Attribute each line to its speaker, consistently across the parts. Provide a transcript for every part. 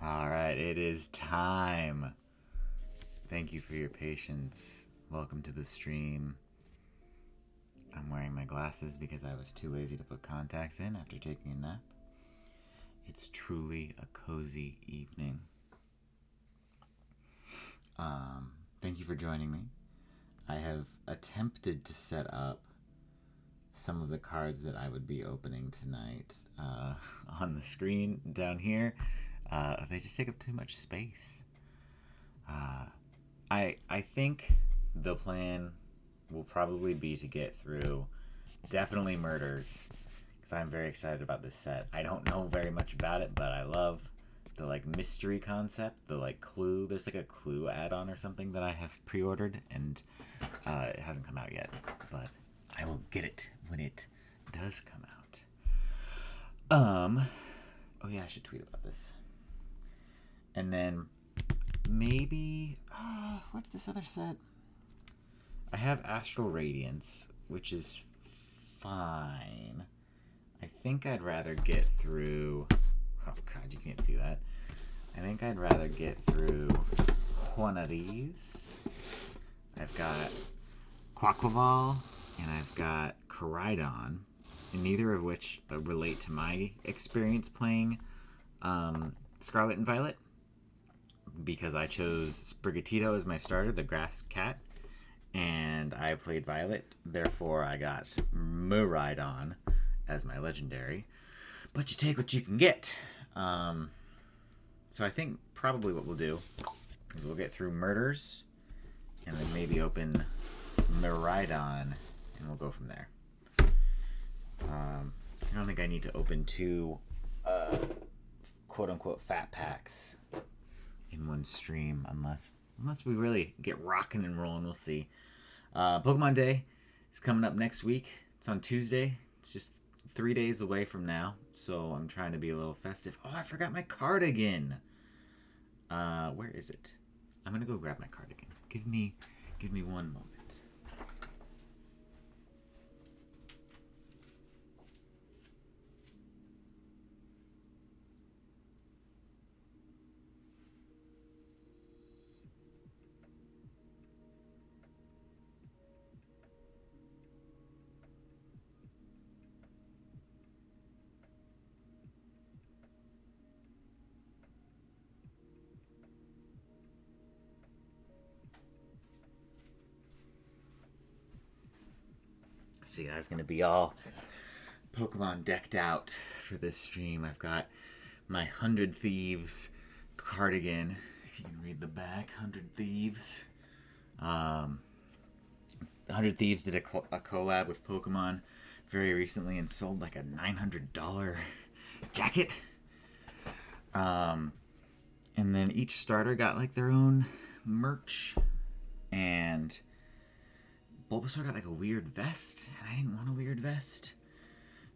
Speaker 1: All right, it is time. Thank you for your patience. Welcome to the stream. I'm wearing my glasses because I was too lazy to put contacts in after taking a nap. It's truly a cozy evening. Thank you for joining me. I have attempted to set up some of the cards that I would be opening tonight on the screen down here. They just take up too much space. I think the plan will probably be to get through definitely murders because I'm very excited about this set. I don't know very much about it, but I love the like mystery concept, the like clue. There's like a clue add-on or something that I have pre-ordered, and it hasn't come out yet, but I will get it when it does come out. Oh yeah, I should tweet about this. And then maybe what's this other set? I have Astral Radiance, which is fine. I think I'd rather get through. Oh god, you can't see that. I think I'd rather get through one of these. I've got Quaquaval and I've got Koraidon, and neither of which relate to my experience playing Scarlet and Violet, because I chose Sprigatito as my starter, the grass cat, and I played Violet. Therefore, I got Miraidon as my legendary. But you take what you can get. So I think probably what we'll do is we'll get through Murders, and then maybe open Miraidon, and we'll go from there. I don't think I need to open two quote-unquote fat packs in one stream unless we really get rocking and rolling. We'll see. Pokemon Day is coming up next week. It's on Tuesday. It's just 3 days away from now, so I'm trying to be a little festive. Oh, I forgot my cardigan. Where is it? I'm gonna go grab my cardigan. Give me 1 moment. See, I was gonna be all Pokemon decked out for this stream. I've got my 100 Thieves cardigan. If you can read the back, 100 Thieves. 100 Thieves did a collab with Pokemon very recently and sold like a $900 jacket. And then each starter got like their own merch, and Bulbasaur got like a weird vest, and I didn't want a weird vest.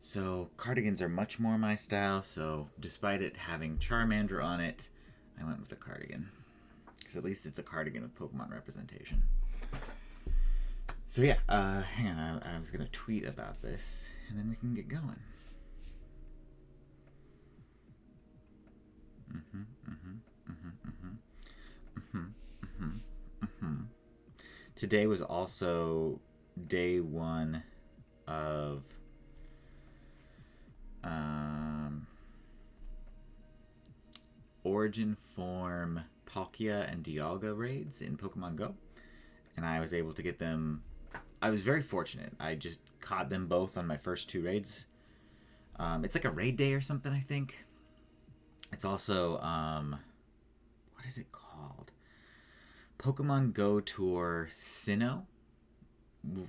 Speaker 1: So cardigans are much more my style, so despite it having Charmander on it, I went with the cardigan. Because at least it's a cardigan with Pokemon representation. So yeah, hang on, I was going to tweet about this, and then we can get going. Today was also day one of Origin Form Palkia and Dialga raids in Pokemon Go, and I was able to get them. I was very fortunate. I just caught them both on my first two raids. It's like a raid day or something, I think. It's also what is it called? Pokemon Go Tour Sinnoh.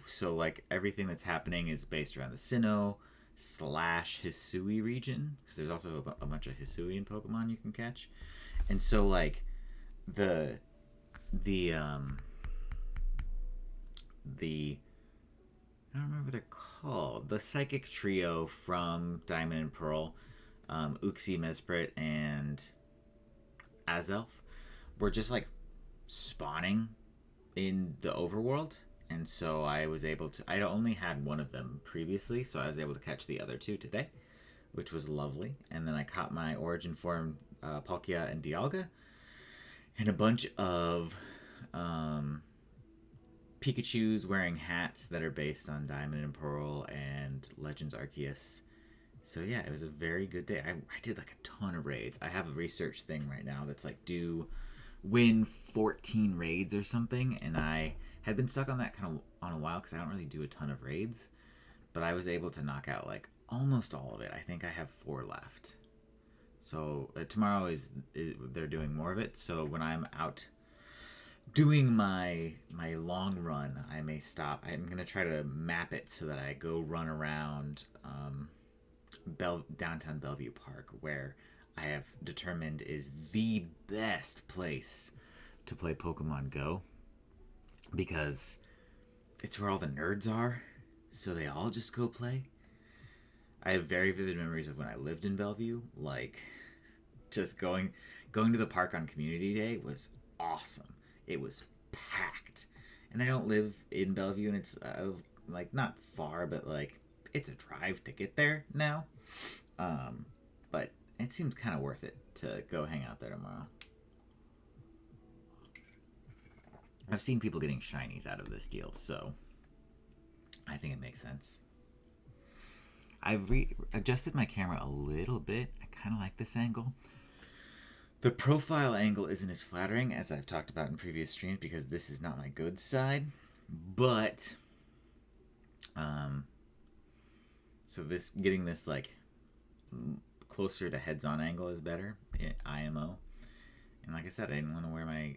Speaker 1: So like everything that's happening is based around the Sinnoh / Hisui region, because there's also a bunch of Hisuian Pokemon you can catch. And so like the I don't remember what they're called. The psychic trio from Diamond and Pearl, Uxie, Mesprit, and Azelf, were just like spawning in the overworld. And so I was able to. I only had one of them previously, so I was able to catch the other two today, which was lovely. And then I caught my Origin Form Palkia and Dialga, and a bunch of Pikachus wearing hats that are based on Diamond and Pearl and Legends Arceus. So yeah, it was a very good day. I did like a ton of raids. I have a research thing right now that's like win 14 raids or something, and I had been stuck on that kind of on a while because I don't really do a ton of raids, but I was able to knock out like almost all of it. I think I have 4 left. So tomorrow is they're doing more of it. So when I'm out doing my long run, I may stop. I'm gonna try to map it so that I go run around downtown Bellevue Park, where I have determined is the best place to play Pokemon Go, because it's where all the nerds are, so they all just go play. I have very vivid memories of when I lived in Bellevue, like just going to the park on community day was awesome. It was packed. And I don't live in Bellevue, and it's like not far, but like it's a drive to get there now. But it seems kind of worth it to go hang out there tomorrow. I've seen people getting shinies out of this deal, so I think it makes sense. I've adjusted my camera a little bit. I kind of like this angle. The profile angle isn't as flattering as I've talked about in previous streams because this is not my good side. But, so getting this like closer to heads-on angle is better in IMO. And like I said, I didn't want to wear my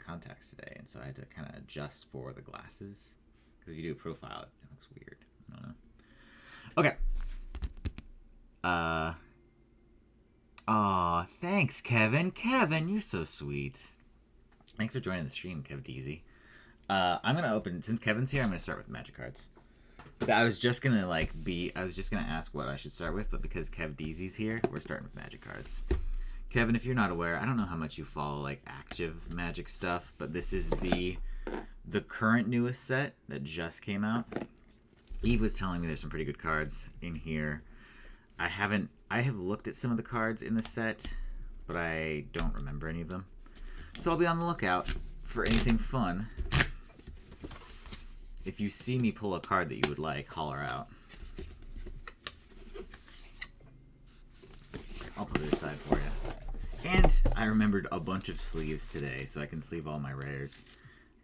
Speaker 1: contacts today, and so I had to kind of adjust for the glasses. Because if you do a profile, it looks weird. I don't know. Okay. Aw, thanks, Kevin. Kevin, you're so sweet. Thanks for joining the stream, Kev Deezy. I'm gonna open, since Kevin's here, I'm gonna start with magic cards. I was just gonna ask what I should start with, but because Kev Deezy's here, we're starting with magic cards. Kevin, if you're not aware, I don't know how much you follow like active Magic stuff, but this is the current newest set that just came out. Eve was telling me there's some pretty good cards in here. I have looked at some of the cards in the set, but I don't remember any of them. So I'll be on the lookout for anything fun. If you see me pull a card that you would like, holler out. I'll put it aside for you. And I remembered a bunch of sleeves today, so I can sleeve all my rares.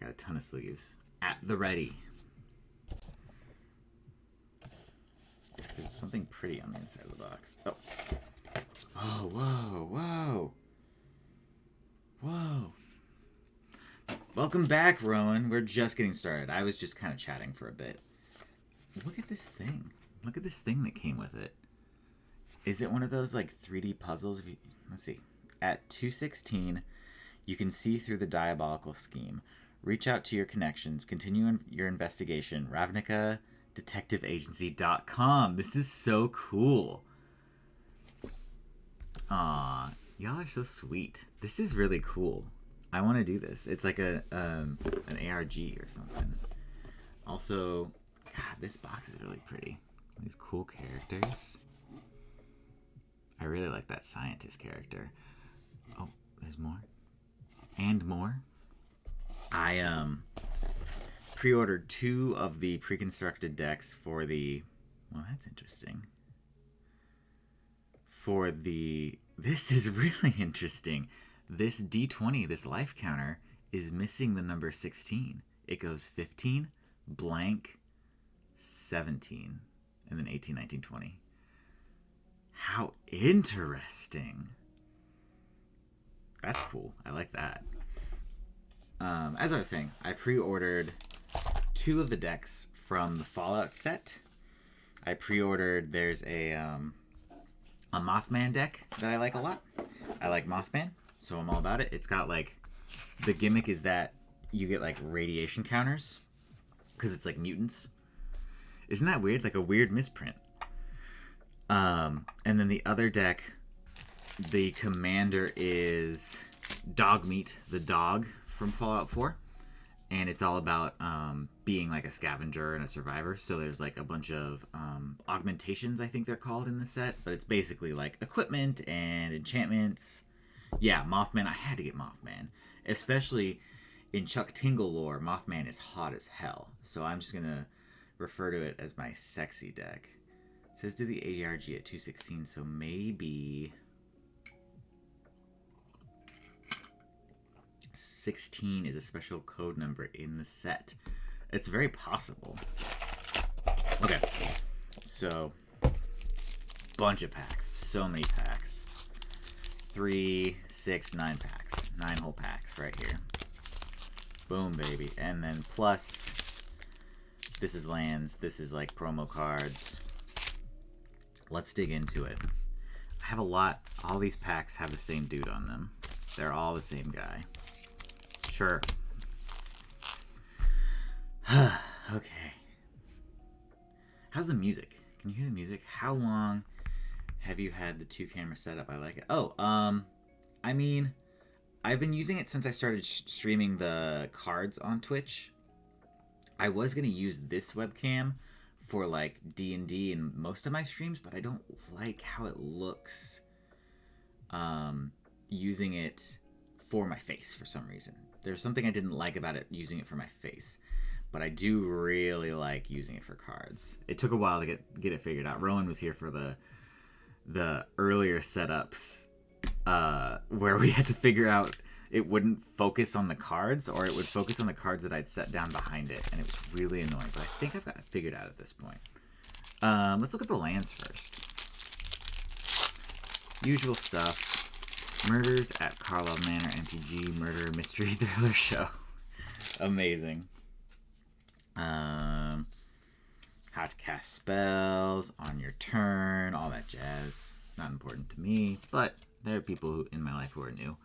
Speaker 1: I got a ton of sleeves at the ready. There's something pretty on the inside of the box. Oh. Oh, whoa, whoa. Whoa. Welcome back, Rowan. We're just getting started. I was just kind of chatting for a bit. Look at this thing. Look at this thing that came with it. Is it one of those like 3D puzzles? Let's see. At 216, you can see through the diabolical scheme. Reach out to your connections. Continue your investigation. RavnicaDetectiveAgency.com. This is so cool. Aw, y'all are so sweet. This is really cool. I want to do this. It's like an ARG or something. Also, God, this box is really pretty. These cool characters. I really like that scientist character. Oh, there's more. And more. I pre-ordered 2 of the pre-constructed decks for the... Well, that's interesting. This is really interesting. This D20, this life counter, is missing the number 16. It goes 15, blank, 17, and then 18, 19, 20. How interesting. That's cool. I like that. As I was saying, I pre-ordered 2 of the decks from the Fallout set. I pre-ordered, there's a Mothman deck that I like a lot. I like Mothman, so I'm all about it. It's got like, the gimmick is that you get like radiation counters, because it's like mutants. Isn't that weird? Like a weird misprint. And then the other deck, the commander is Dogmeat, the dog from Fallout 4. and it's all about being like a scavenger and a survivor. So there's like a bunch of augmentations, I think they're called, in the set, but it's basically like equipment and enchantments. Yeah, Mothman. I had to get Mothman, especially in Chuck Tingle lore. Mothman is hot as hell, so I'm just gonna refer to it as my sexy deck. It says do the ARG at 216, so maybe 16 is a special code number in the set. It's very possible. Okay, so bunch of packs, so many packs. 3, 6, 9 packs. 9 whole packs right here. Boom, baby. And then plus, this is lands. This is like promo cards. Let's dig into it. I have a lot. All these packs have the same dude on them. They're all the same guy. Sure. Okay. How's the music? Can you hear the music? How long have you had the 2-camera setup? I like it. Oh, I mean, I've been using it since I started streaming the cards on Twitch. I was going to use this webcam for like D&D in most of my streams, but I don't like how it looks using it for my face for some reason. There's something I didn't like about it using it for my face, but I do really like using it for cards. It took a while to get it figured out. Rowan was here for the earlier setups where we had to figure out it wouldn't focus on the cards, or it would focus on the cards that I'd set down behind it, and it was really annoying, but I think I've got it figured out at this point. Let's look at the lands first. Usual stuff. Murders at Karlov Manor, MTG, murder, mystery, thriller show. Amazing. How to cast spells on your turn, all that jazz. Not important to me, but there are people in my life who are new.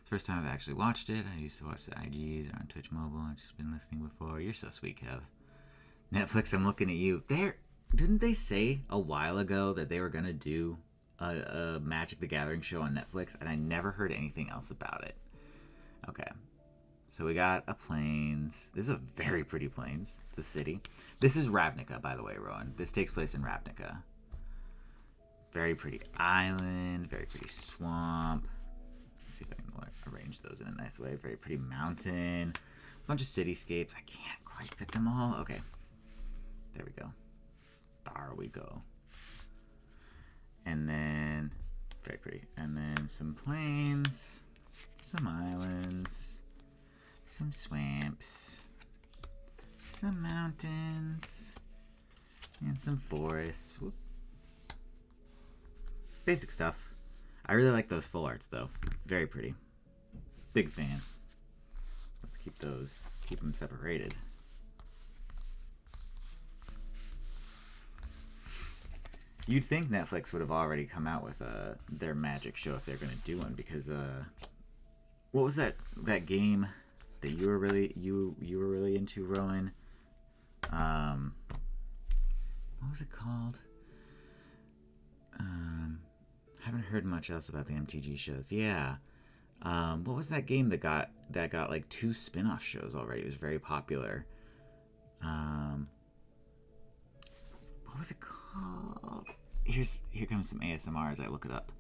Speaker 1: First time I've actually watched it. I used to watch the IGs on Twitch Mobile. I've just been listening before. You're so sweet, Kev. Netflix, I'm looking at you. Didn't they say a while ago that they were going to do a Magic the Gathering show on Netflix, and I never heard anything else about it? Okay. So we got a plains. This is a very pretty plains. It's a city. This is Ravnica, by the way, Rowan. This takes place in Ravnica. Very pretty island. Very pretty swamp. Let's see if I can arrange those in a nice way. Very pretty mountain. A bunch of cityscapes. I can't quite fit them all. Okay. There we go. There we go. And then, very pretty. And then some plains. Some islands. Some swamps. Some mountains. And some forests. Whoop. Basic stuff. I really like those full arts, though. Very pretty. Big fan. Let's keep them separated. You'd think Netflix would have already come out with their Magic show if they're going to do one, because what was that game that you were really into, Rowan? What was it called? Haven't heard much else about the MTG shows. Yeah. What was that game that got like 2 spin-off shows already? It was very popular. What was it called? Here comes some ASMR as I look it up.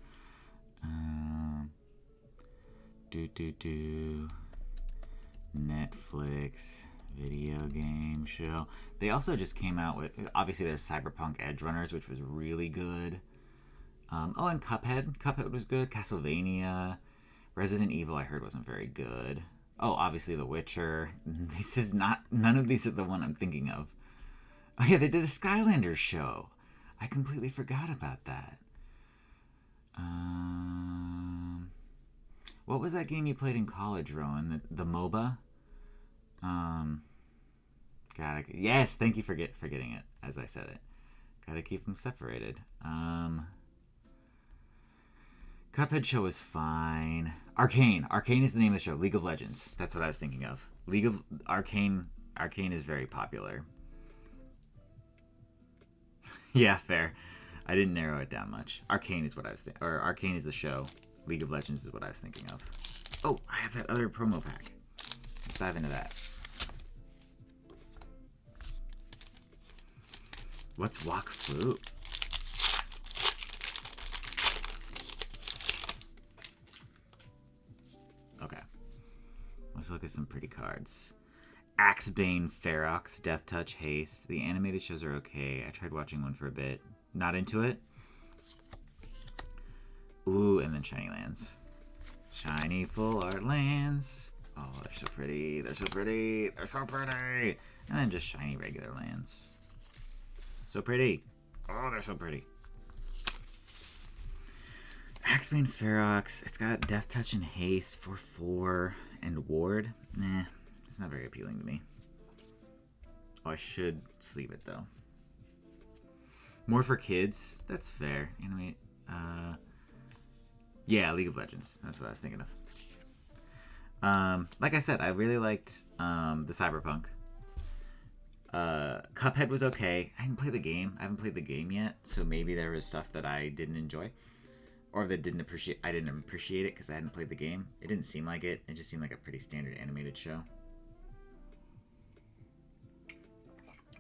Speaker 1: Netflix video game show. They also just came out with, obviously there's Cyberpunk Edge Runners, which was really good. Oh, and Cuphead. Cuphead was good. Castlevania. Resident Evil, I heard, wasn't very good. Oh, obviously The Witcher. None of these are the one I'm thinking of. Oh yeah, they did a Skylanders show. I completely forgot about that. What was that game you played in college, Rowan? The MOBA? Yes, thank you for getting it as I said it. Gotta keep them separated. Cuphead show is fine. Arcane is the name of the show. League of Legends. That's what I was thinking of. Arcane is very popular. Yeah, fair. I didn't narrow it down much. Arcane is what I was thinking. Or Arcane is the show. League of Legends is what I was thinking of. Oh, I have that other promo pack. Let's dive into that. What's Wok Fruit? Okay. Let's look at some pretty cards. Axebane, Ferox, Death Touch, Haste. The animated shows are okay. I tried watching one for a bit. Not into it. Ooh, and then Shiny Lands. Shiny Full Art Lands. Oh, they're so pretty. They're so pretty. They're so pretty. And then just shiny regular lands. So pretty. Oh, they're so pretty. Axebane, Ferox. It's got Death Touch and Haste for 4 and Ward. Nah, it's not very appealing to me. Oh, I should sleeve it though. More for kids. That's fair. Animate. Yeah, League of Legends. That's what I was thinking of. Like I said, I really liked the Cyberpunk. Cuphead was okay. I didn't play the game. I haven't played the game yet, so maybe there was stuff that I didn't enjoy, or that I didn't appreciate it because I hadn't played the game. It didn't seem like it. It just seemed like a pretty standard animated show.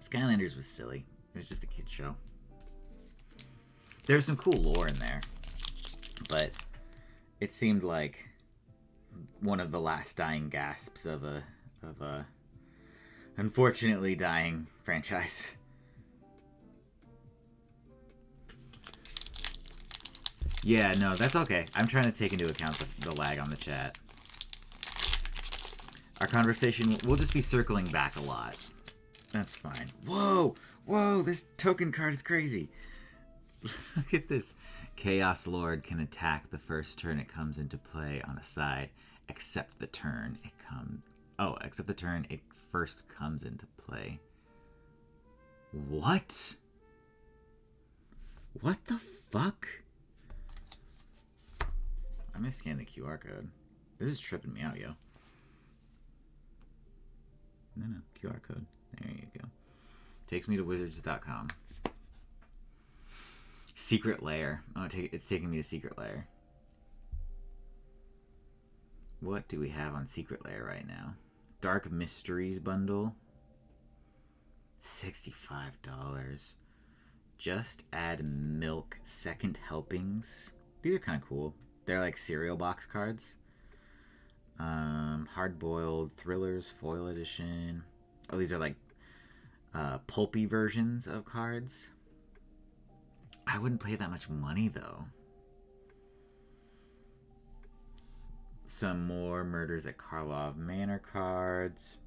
Speaker 1: Skylanders was silly. It was just a kid's show. There's some cool lore in there, but it seemed like one of the last dying gasps of a unfortunately dying franchise. Yeah, no, that's okay. I'm trying to take into account the lag on the chat. Our conversation will just be circling back a lot. That's fine. Whoa! Whoa, this token card is crazy. Look at this. Chaos Lord can attack the first turn it comes into play on a side, except the turn it first comes into play. What? What the fuck? I'm gonna scan the QR code. This is tripping me out, yo. No, QR code. There you go. Takes me to wizards.com. Secret Lair. Oh, it's taking me to Secret Lair. What do we have on Secret Lair right now? Dark Mysteries bundle. $65. Just add milk second helpings. These are kind of cool. They're like cereal box cards. Hard boiled thrillers foil edition. Oh, these are like pulpy versions of cards. I wouldn't pay that much money though. Some more Murders at Karlov Manor cards.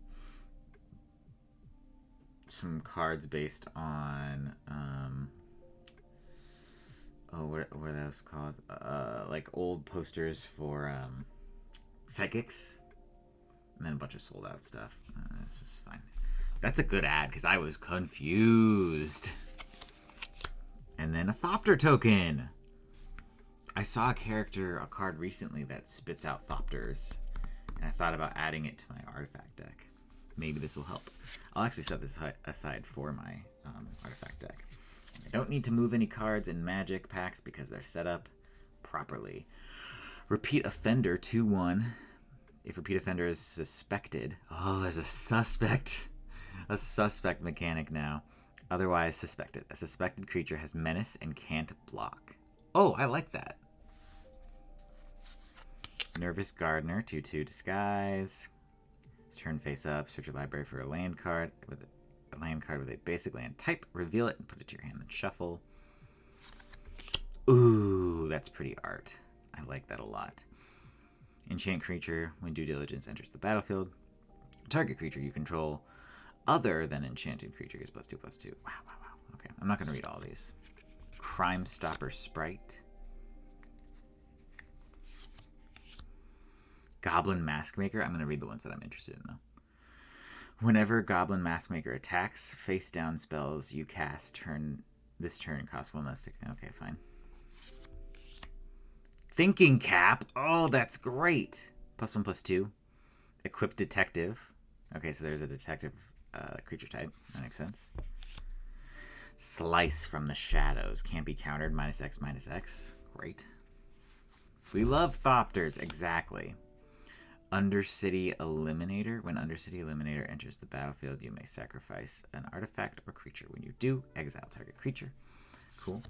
Speaker 1: Some cards based on what are those called? Like old posters for psychics, and then a bunch of sold out stuff. This is fine. That's a good ad because I was confused. And then a Thopter token. I saw a card recently that spits out Thopters, and I thought about adding it to my artifact deck. Maybe this will help. I'll actually set this aside for my artifact deck. I don't need to move any cards in Magic packs because they're set up properly. Repeat Offender 2/1. If Repeat Offender is suspected. Oh, there's a suspect mechanic now. Otherwise suspected. A suspected creature has menace and can't block. Oh, I like that. Nervous Gardener, 2/2 disguise. Turn face up, search your library for a land card with a basic land type. Reveal it and put it to your hand, then shuffle. Ooh, that's pretty art. I like that a lot. Enchant creature, when due diligence enters the battlefield. Target creature you control other than enchanted creature is +2/+2. Wow. Okay, I'm not going to read all these. Crime Stopper Sprite. Goblin Maskmaker. I'm going to read the ones that I'm interested in, though. Whenever Goblin Maskmaker attacks, face down spells you cast this turn cost 1 less. Okay, fine. Thinking Cap. Oh, that's great. +1/+2. Equipped Detective. Okay, so there's a detective creature type. That makes sense. Slice from the Shadows. Can't be countered. -X/-X. Great. We love Thopters. Exactly. Undercity Eliminator. When Undercity Eliminator enters the battlefield, you may sacrifice an artifact or creature. When you do, exile target creature. Cool.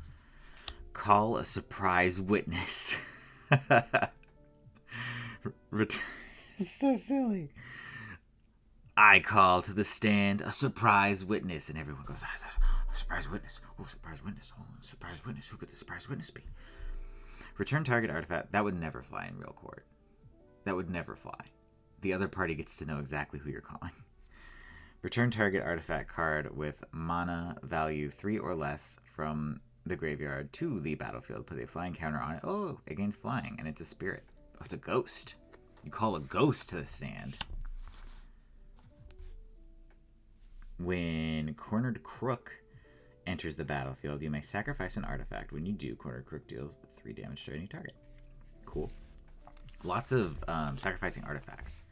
Speaker 1: Call a surprise witness. It's so silly. I call to the stand a surprise witness, and everyone goes, a surprise witness. Oh, surprise witness. Oh, surprise witness. Who could the surprise witness be? Return target artifact. That would never fly in real court. That would never fly. The other party gets to know exactly who you're calling. Return target artifact card with mana value 3 or less from the graveyard to the battlefield. Put a flying counter on it. Oh, it gains flying, and it's a spirit. Oh, it's a ghost. You call a ghost to the stand. When Cornered Crook enters the battlefield, you may sacrifice an artifact. When you do, Cornered Crook deals 3 damage to any target. Cool. Lots of sacrificing artifacts.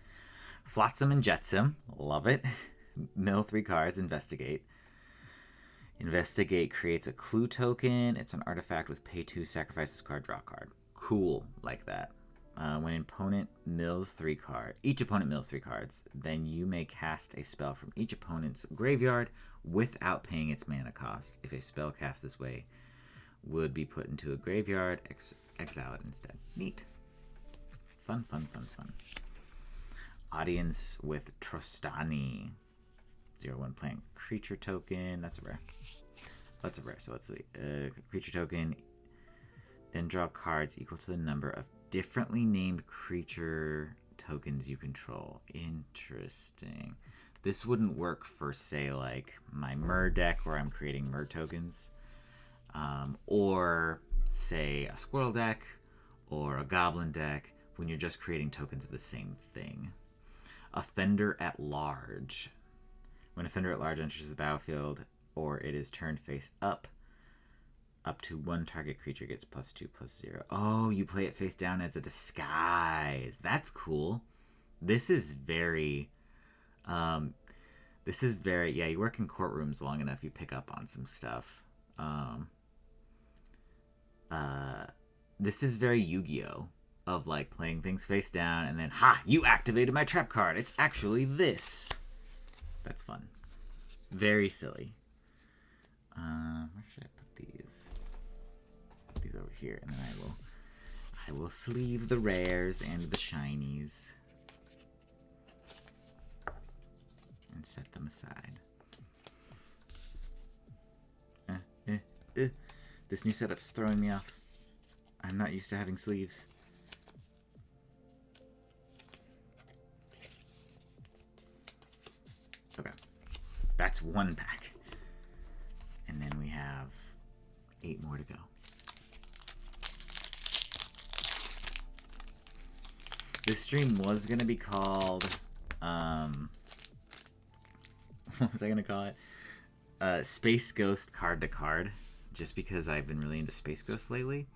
Speaker 1: Flotsam and Jetsam. Love it. Mill 3 cards. Investigate. Investigate creates a clue token. It's an artifact with pay 2, sacrifice this card, draw a card. Cool, like that. When opponent mills 3 cards, each opponent mills 3 cards, then you may cast a spell from each opponent's graveyard without paying its mana cost. If a spell cast this way would be put into a graveyard, exile it instead. Neat. Fun, fun, fun, fun. Audience with Trostani. 0/1 plant creature token. That's a rare. That's a rare. So let's see. Creature token. Then draw cards equal to the number of differently named creature tokens you control. Interesting. This wouldn't work for, say, like my Mer deck where I'm creating Mer tokens. Or, say, a Squirrel deck or a Goblin deck when you're just creating tokens of the same thing. Offender at Large. When Offender at Large enters the battlefield or it is turned face up to 1 target creature gets +2/+0. Oh, you play it face down as a disguise. That's cool. This is very, yeah, you work in courtrooms long enough, you pick up on some stuff. This is very Yu-Gi-Oh! Of like playing things face down and then, ha, you activated my trap card. It's actually this. That's fun. Very silly. Where should I put these? Put these over here, and then I will sleeve the rares and the shinies and set them aside. This new setup's throwing me off. I'm not used to having sleeves. Okay, that's 1 pack. And then we have 8 more to go. This stream was going to be called, what was I going to call it? Space Ghost Card to Card, just because I've been really into Space Ghost lately.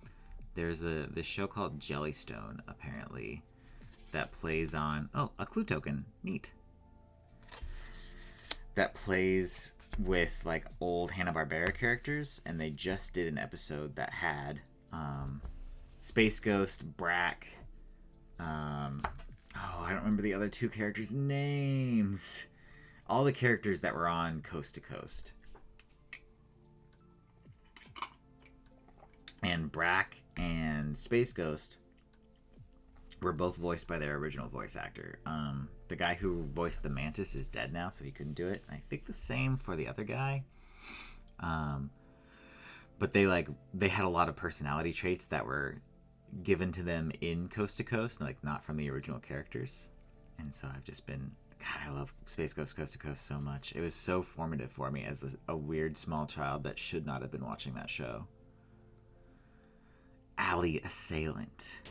Speaker 1: There's this show called Jellystone, apparently, that plays on, oh, a clue token. Neat. That plays with like old Hanna-Barbera characters, and they just did an episode that had Space Ghost, Brack, I don't remember the other 2 characters' names. All the characters that were on Coast to Coast. And Brack and Space Ghost were both voiced by their original voice actor. The guy who voiced the Mantis is dead now, so he couldn't do it. I think the same for the other guy. But they had a lot of personality traits that were given to them in Coast to Coast, like not from the original characters. And so I've just been, God, I love Space Ghost Coast to Coast so much. It was so formative for me as a weird small child that should not have been watching that show. Alley Assailant.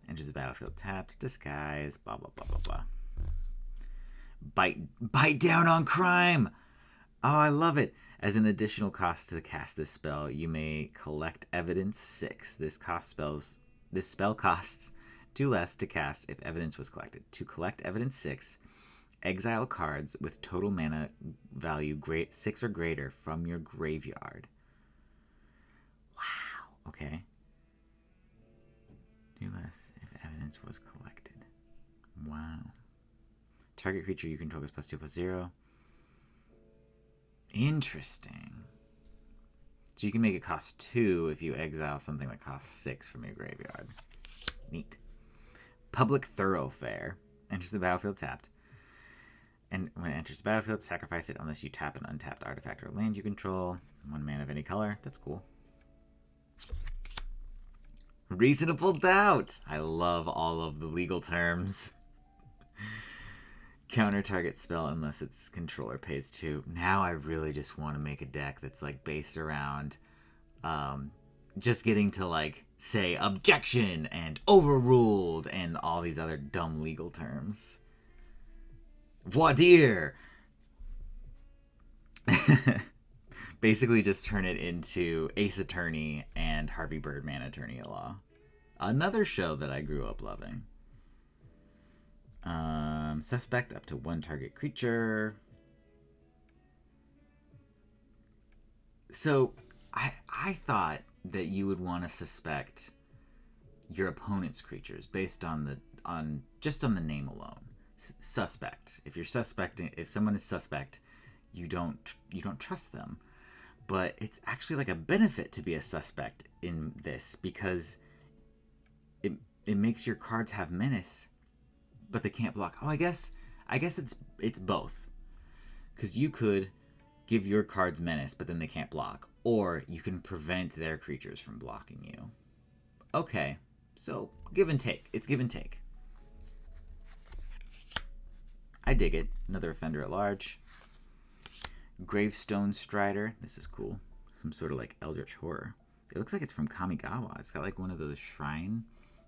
Speaker 1: Enters the battlefield tapped, disguise, blah, blah, blah, blah, blah. Bite down on crime! Oh, I love it. As an additional cost to cast this spell, you may collect evidence 6. This spell costs 2 less to cast if evidence was collected. To collect evidence 6, exile cards with total mana value 6 or greater from your graveyard. Wow. Okay. 2 less if evidence was collected. Wow. Target creature you control gets +2/+0. Interesting. So you can make it cost 2 if you exile something that costs 6 from your graveyard. Neat. Public Thoroughfare. Enters the battlefield tapped. And when it enters the battlefield, sacrifice it unless you tap an untapped artifact or land you control. 1 mana of any color. That's cool. Reasonable doubt. I love all of the legal terms. Counter target spell unless its controller pays 2. Now I really just want to make a deck that's like based around just getting to like say objection and overruled and all these other dumb legal terms. Voir dire. Basically just turn it into Ace Attorney and Harvey Birdman Attorney at Law. Another show that I grew up loving. Suspect up to 1 target creature. So I thought that you would want to suspect your opponent's creatures based on the name alone. Suspect. If you're suspecting, if someone is suspect, you don't trust them. But it's actually like a benefit to be a suspect in this because it makes your cards have menace, but they can't block. Oh, I guess it's both. Because you could give your cards menace, but then they can't block. Or you can prevent their creatures from blocking you. Okay, so give and take. It's give and take. I dig it. Another offender at large. Gravestone Strider. This is cool. Some sort of like eldritch horror. It looks like it's from Kamigawa. It's got like one of those shrine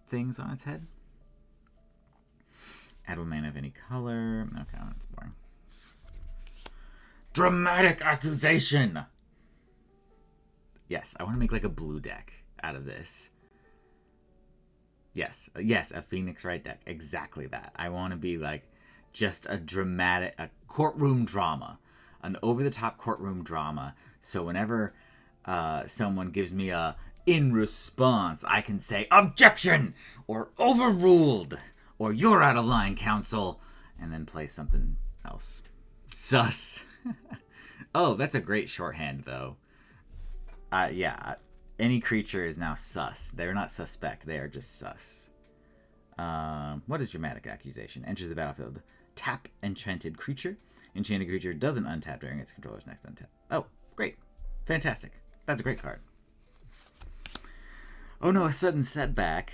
Speaker 1: things on its head. Add 1 mana of any color. Okay, that's boring. Dramatic Accusation! Yes, I want to make like a blue deck out of this. Yes, a Phoenix Wright deck. Exactly that. I want to be like just a courtroom drama. An over-the-top courtroom drama. So whenever someone gives me a in response, I can say objection or overruled or you're out of line, counsel, and then play something else. Sus. Oh, that's a great shorthand, though. Yeah, any creature is now sus. They're not suspect. They are just sus. What is Dramatic Accusation? Enters the battlefield. Tap enchanted creature. Enchanted creature doesn't untap during its controller's next untap. Oh, great. Fantastic. That's a great card. Oh no, a sudden setback.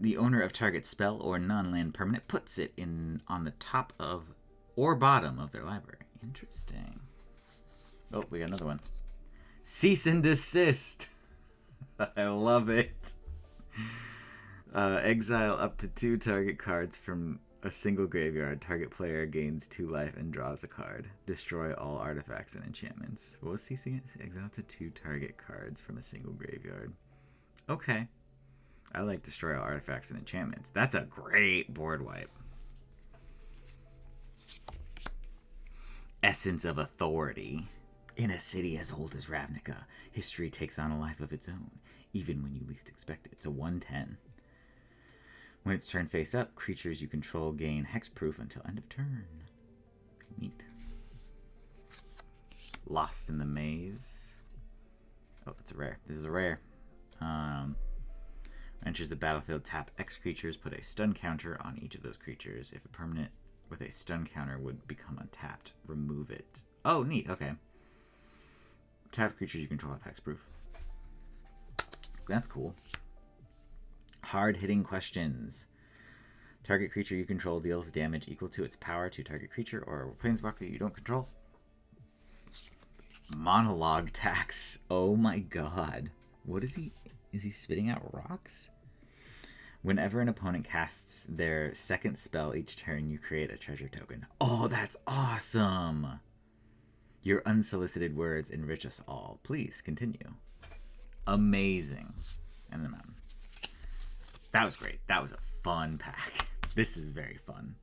Speaker 1: The owner of target spell or non-land permanent puts it on the top of or bottom of their library. Interesting. Oh, we got another one. Cease and desist. I love it. Exile up to 2 target cards from a single graveyard. Target player gains 2 life and draws a card. Destroy all artifacts and enchantments. What was ceasing it? Exile up to 2 target cards from a single graveyard. Okay. I like destroy all artifacts and enchantments. That's a great board wipe. Essence of Authority. In a city as old as Ravnica, history takes on a life of its own, even when you least expect it. It's a 1/10. When it's turn face up, creatures you control gain hexproof until end of turn. Neat. Lost in the Maze. Oh, that's a rare. This is a rare. Enters the battlefield, tap X creatures, put a stun counter on each of those creatures. If a permanent with a stun counter would become untapped, remove it. Oh, neat. Okay. Tap creatures you control have hexproof. That's cool. Hard-hitting questions. Target creature you control deals damage equal to its power to target creature or planeswalker you don't control. Monologue tax. Oh my god. What is he? Is he spitting out rocks? Whenever an opponent casts their second spell each turn, you create a treasure token. Oh, that's awesome! Your unsolicited words enrich us all. Please continue. Amazing. And then that was great. That was a fun pack. This is very fun.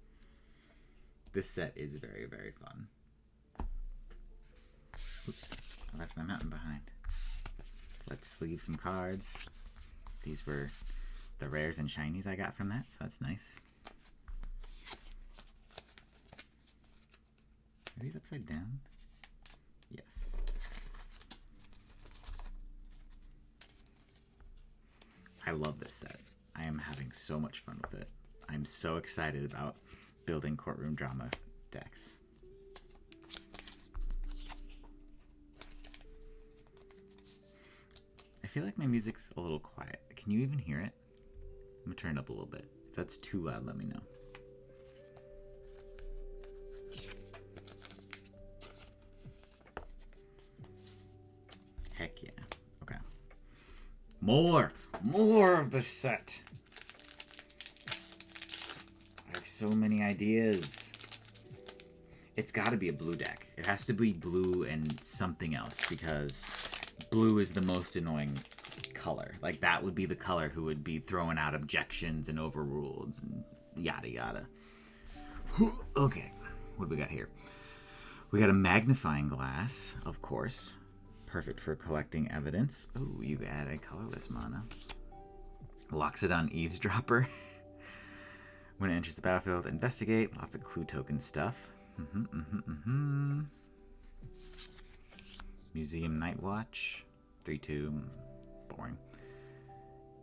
Speaker 1: This set is very, very fun. Oops, I left my mountain behind. Let's sleeve some cards. These were the rares and shinies I got from that, so that's nice. these upside down? Yes. I love this set. I am having so much fun with it. I'm so excited about building courtroom drama decks. I feel like my music's a little quiet. Can you even hear it? I'm gonna turn it up a little bit. If that's too loud, let me know. Heck yeah. Okay. More of the set. I have so many ideas. It's got to be a blue deck. It has to be blue and something else, because blue is the most annoying color. Like, that would be the color who would be throwing out objections and overruled and yada yada. Okay, what do we got here? We got a magnifying glass, of course. Perfect for collecting evidence. Ooh, you add a colorless mana. Locks it on eavesdropper. When it enters the battlefield, investigate. Lots of clue token stuff. Museum Night Watch. 3/2. Boring.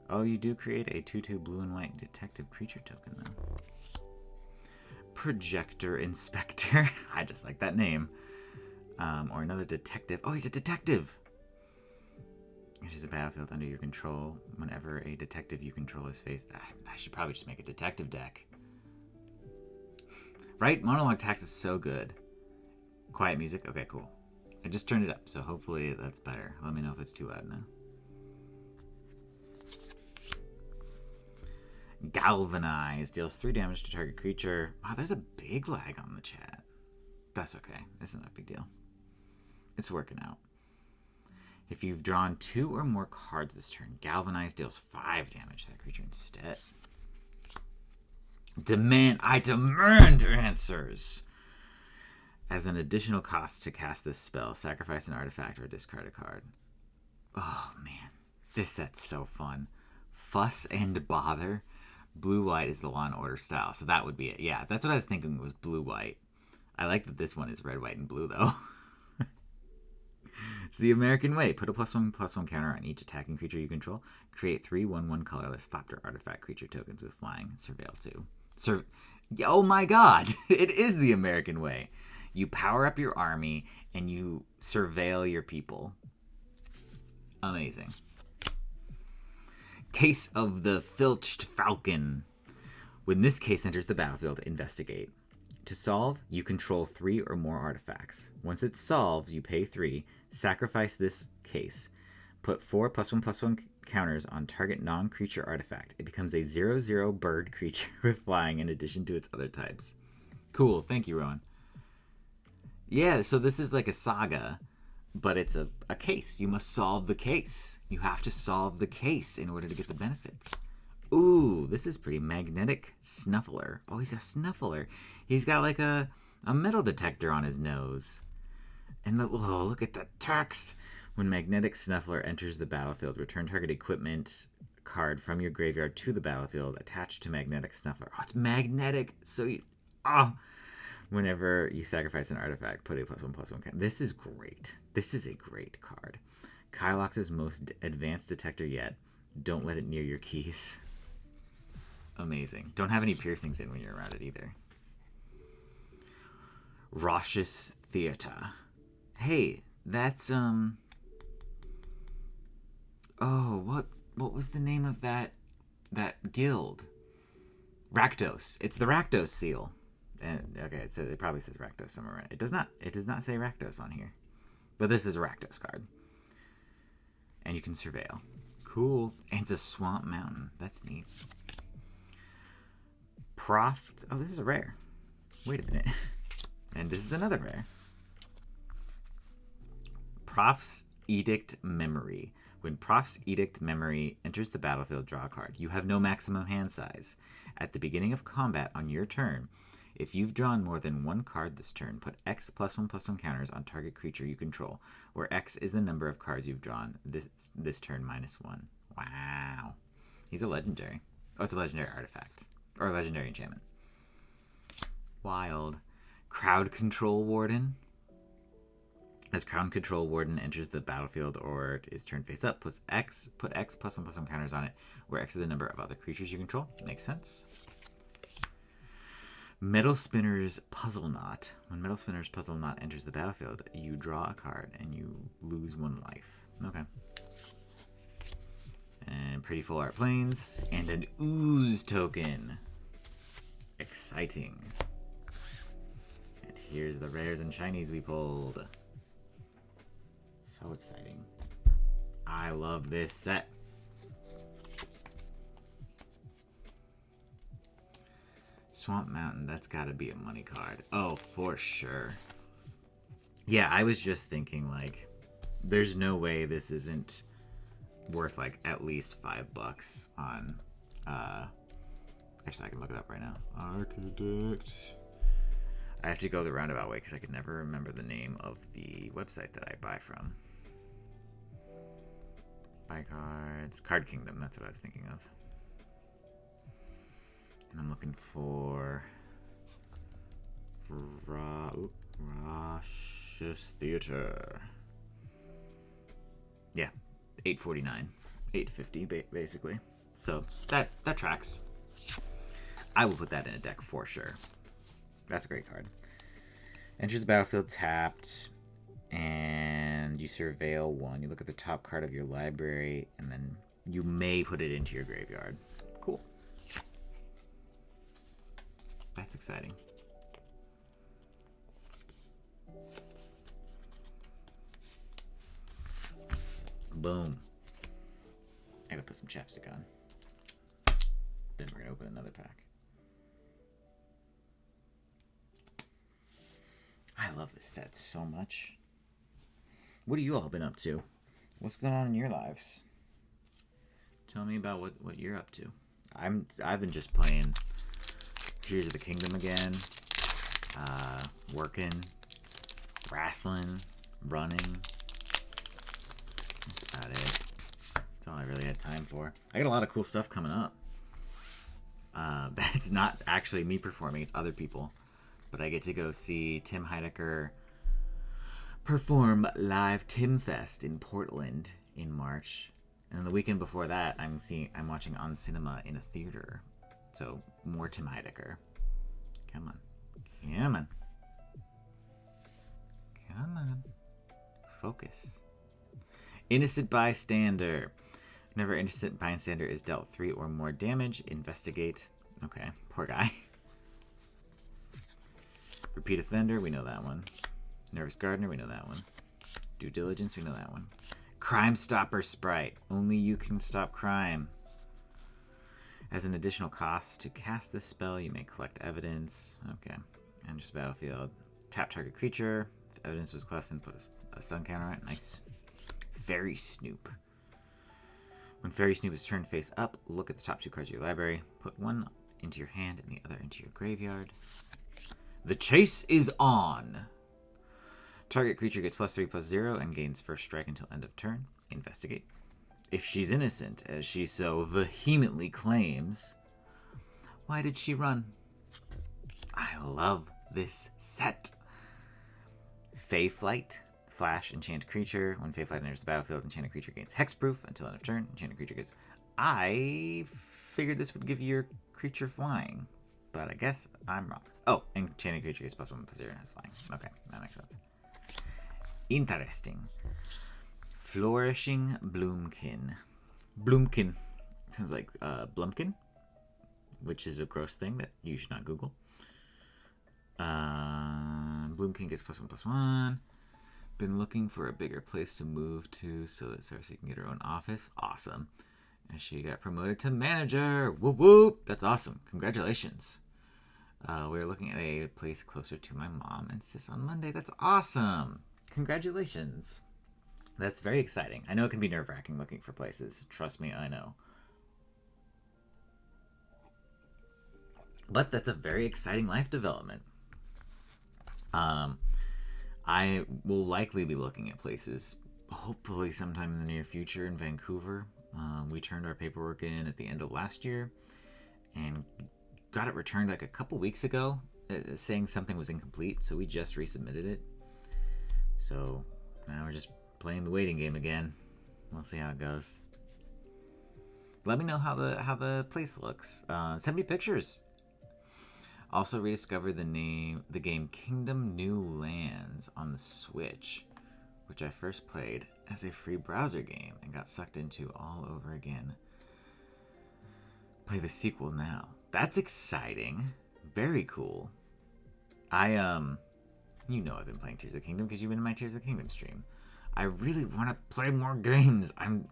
Speaker 1: Oh, you do create a 2/2 blue and white detective creature token, though. Projector Inspector. I just like that name. Or another detective. Oh, he's a detective! Enters a battlefield under your control. Whenever a detective you control is faced... I should probably just make a detective deck. Right? Monologue Tax is so good. Quiet music? Okay, cool. I just turned it up, so hopefully that's better. Let me know if it's too loud now. Galvanize. Deals 3 damage to target creature. Wow, there's a big lag on the chat. That's okay. It's not a big deal. It's working out. If you've drawn 2 or more cards this turn, Galvanize deals 5 damage to that creature instead. I demand answers! As an additional cost to cast this spell, sacrifice an artifact or discard a card. Oh, man. This set's so fun. Fuss and Bother. Blue-white is the Law and Order style, so that would be it. Yeah, that's what I was thinking was blue-white. I like that this one is red, white, and blue, though. It's the American way. Put a +1/+1 counter on each attacking creature you control. Create 3 1/1 colorless Thopter artifact creature tokens with flying. Surveil 2. Oh my god! It is the American way. You power up your army and you surveil your people. Amazing. Case of the Filched Falcon. When this case enters the battlefield, investigate. To solve, you control 3 or more artifacts. Once it's solved, you pay 3, sacrifice this case, put 4 +1/+1 counters on target non-creature artifact. It becomes a 0/0 bird creature with flying in addition to its other types. Cool, thank you, Rowan. Yeah, so this is like a saga, but it's a case. You must solve the case. You have to solve the case in order to get the benefits. Ooh, this is pretty. Magnetic Snuffler. Oh, he's a Snuffler. He's got like a metal detector on his nose. And look at the text. When Magnetic Snuffler enters the battlefield, return target equipment card from your graveyard to the battlefield attached to Magnetic Snuffler. Oh, it's magnetic. So you... Oh. Whenever you sacrifice an artifact, put a +1/+1 counter. This is great. This is a great card. Kylox's most advanced detector yet. Don't let it near your keys. Amazing. Don't have any piercings in when you're around it either. Raucous Theater. Hey, that's oh, what was the name of that guild? Rakdos. It's the Rakdos seal. And okay, it probably says Rakdos somewhere around. It does not say Rakdos on here. But this is a Rakdos card. And you can surveil. Cool. And it's a Swamp Mountain. That's neat. Oh, this is a rare. Wait a minute. And this is another rare. Prof's Edict Memory. When Prof's Edict Memory enters the battlefield, draw a card. You have no maximum hand size. At the beginning of combat on your turn, if you've drawn more than 1 card this turn, put X +1/+1 counters on target creature you control, where X is the number of cards you've drawn this turn -1. Wow. He's a legendary. Oh, it's a legendary artifact. Or a legendary enchantment. Wild. Crowd Control Warden. As Crowd Control Warden enters the battlefield or is turned face up, put X +1/+1 counters on it, where X is the number of other creatures you control. Makes sense. Metal Spinner's Puzzle Knot. When Metal Spinner's Puzzle Knot enters the battlefield, you draw a card and you lose 1 life. Okay. And Pretty Full Art Planes. And an Ooze token. Exciting. And here's the rares and shinies we pulled. So exciting. I love this set. Swamp Mountain, that's got to be a money card. Oh, for sure. Yeah, I was just thinking, like, there's no way this isn't worth, like, at least $5 on, actually, I can look it up right now. Architect. I have to go the roundabout way because I could never remember the name of the website that I buy from. Buy cards. Card Kingdom, that's what I was thinking of. And I'm looking for Raucous Theater. Yeah, $8.49, $8.50 basically. So that tracks. I will put that in a deck for sure. That's a great card. Enters the battlefield tapped, and you surveil 1. You look at the top card of your library, and then you may put it into your graveyard. Cool. That's exciting. Boom. I gotta put some chapstick on. Then we're gonna open another pack. I love this set so much. What have you all been up to? What's going on in your lives? Tell me about what you're up to. I've been just playing Tears of the Kingdom again. Working, wrestling, running. That's about it. That's all I really had time for. I got a lot of cool stuff coming up. That's not actually me performing, it's other people. But I get to go see Tim Heidecker perform live Tim Fest in Portland in March. And the weekend before that, I'm watching On Cinema in a theater. So more Tim Heidecker. Come on. Come on. Come on. Focus. Innocent Bystander. Whenever Innocent Bystander is dealt 3 or more damage, investigate. Okay, poor guy. Repeat Offender, we know that one. Nervous Gardener, we know that one. Due Diligence, we know that one. Crime Stopper Sprite. Only you can stop crime. As an additional cost to cast this spell, you may collect evidence. Okay. And just battlefield. Tap target creature. If evidence was collected, put a stun counter on it. Nice. Fairy Snoop. When Fairy Snoop is turned face up, look at the top 2 cards of your library. Put 1 into your hand and the other into your graveyard. The chase is on. Target creature gets +3/+0 and gains first strike until end of turn. Investigate. If she's innocent, as she so vehemently claims, why did she run? I love this set. Fey Flight. Flash, enchant creature. When Fey Flight enters the battlefield, enchanted creature gains hexproof until end of turn. Enchanted creature gets... I figured this would give your creature flying, but I guess I'm wrong. Oh, enchanted creature gets +1/+0 and has flying. Okay, that makes sense. Interesting. Flourishing Bloomkin. Bloomkin. Sounds like Blumpkin, which is a gross thing that you should not Google. Bloomkin gets +1/+1. Been looking for a bigger place to move to so that Cersei can get her own office. Awesome. And she got promoted to manager. Whoop whoop. That's awesome. Congratulations. We're looking at a place closer to my mom and sis on Monday. That's awesome. Congratulations. That's very exciting. I know it can be nerve-wracking looking for places. Trust me, I know. But that's a very exciting life development. I will likely be looking at places, hopefully sometime in the near future in Vancouver. We turned our paperwork in at the end of last year and got it returned like a couple weeks ago. saying something was incomplete, so we just resubmitted it. So now we're just playing the waiting game again. We'll see how it goes. Let me know how the place looks. Send me pictures. Also rediscovered the game Kingdom New Lands on the Switch, which I first played as a free browser game and got sucked into all over again. Play the sequel now. That's exciting. Very cool. You know I've been playing Tears of the Kingdom because you've been in my Tears of the Kingdom stream. I really want to play more games. I'm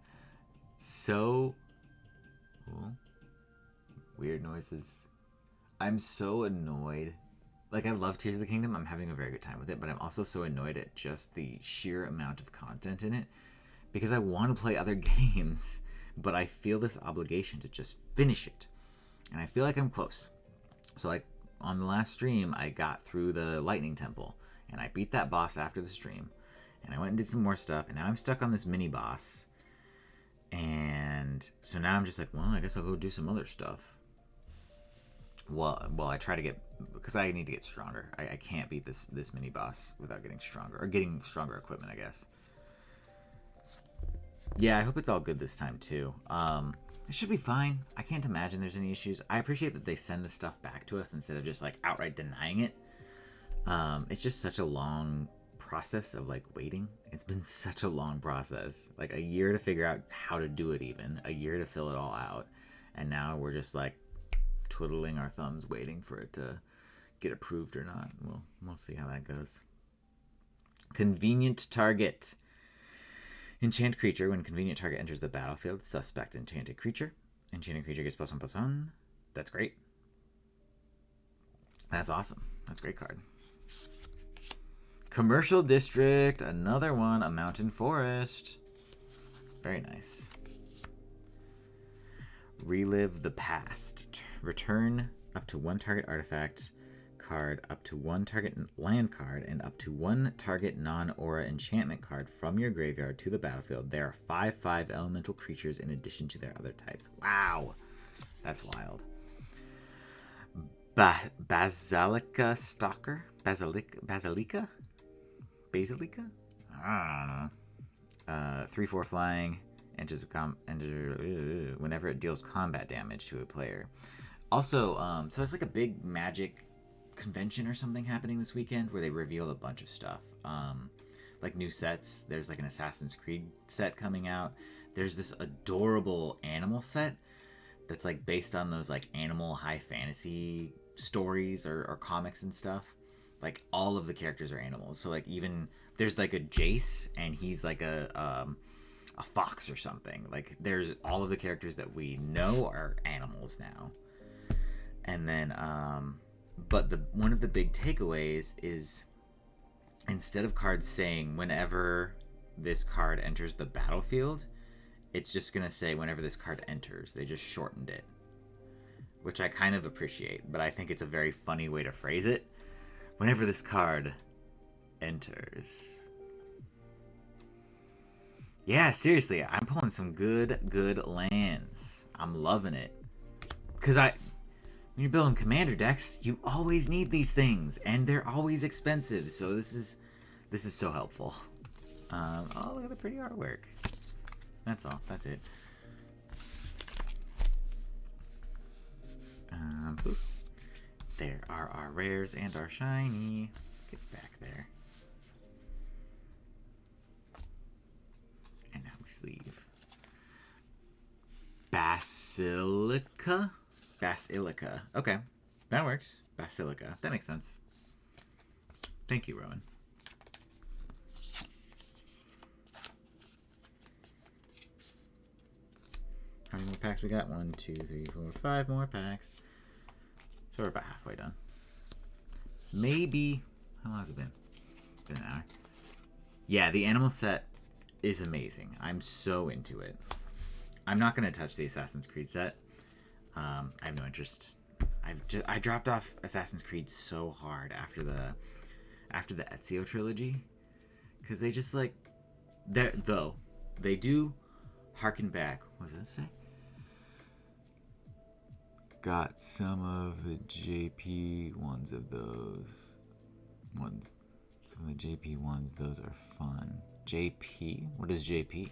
Speaker 1: so... Ooh. Weird noises. I'm so annoyed. Like, I love Tears of the Kingdom. I'm having a very good time with it, but I'm also so annoyed at just the sheer amount of content in it because I want to play other games, but I feel this obligation to just finish it. And I feel like I'm close. So, like, on the last stream, I got through the Lightning Temple, and I beat that boss after the stream, and I went and did some more stuff, and now I'm stuck on this mini-boss. And so now I'm just like, well, I guess I'll go do some other stuff. Well, I try to get, because I need to get stronger. I can't beat this mini boss without getting stronger, or getting stronger equipment, I guess. Yeah, I hope it's all good this time too. It should be fine. I can't imagine there's any issues. I appreciate that they send the stuff back to us instead of just like outright denying it. It's just such a long process of like waiting. It's been such a long process, like a year to figure out how to do it, even a year to fill it all out, and now we're just like twiddling our thumbs waiting for it to get approved or not. We'll see how that goes. Convenient target. Enchant creature. When convenient target enters the battlefield, suspect enchanted creature. Enchanted creature gets +1/+1. That's great. That's awesome. That's a great card. Commercial district. Another one. A mountain forest. Very nice. Relive the past. Return up to one target artifact card, up to one target land card, and up to one target non-aura enchantment card from your graveyard to the battlefield. There are 5/5 elemental creatures in addition to their other types. Wow. That's wild. Basilica Stalker? Basilica? I don't know. 3/4 flying. Enters whenever it deals combat damage to a player. Also, so there's like a big Magic convention or something happening this weekend where they reveal a bunch of stuff. Like new sets. There's like an Assassin's Creed set coming out. There's this adorable animal set that's like based on those like animal high fantasy stories or comics and stuff. Like all of the characters are animals. So like even there's like a Jace and he's like a fox or something. Like there's all of the characters that we know are animals now. And then but one of the big takeaways is instead of cards saying whenever this card enters the battlefield, it's just gonna say whenever this card enters. They just shortened it, which I kind of appreciate, but I think it's a very funny way to phrase it. Whenever this card enters. Yeah, seriously, I'm pulling some good lands. I'm loving it. Because when you're building commander decks, you always need these things, and they're always expensive. So this is so helpful. Oh, look at the pretty artwork. That's all. That's it. Poof. There are our rares and our shiny. Get back there. And now we sleeve. Basilica? Okay. That works. Basilica. That makes sense. Thank you, Rowan. How many more packs we got? 1, 2, 3, 4, 5 more packs. So we're about halfway done. Maybe. How long has it been? It's been an hour. Yeah, the animal set is amazing. I'm so into it. I'm not going to touch the Assassin's Creed set. I have no interest. I dropped off Assassin's Creed so hard after the Ezio trilogy, because they just like they do harken back. What does that say? got some of the JP ones of those ones. Some of the JP ones, those are fun. JP? What is JP?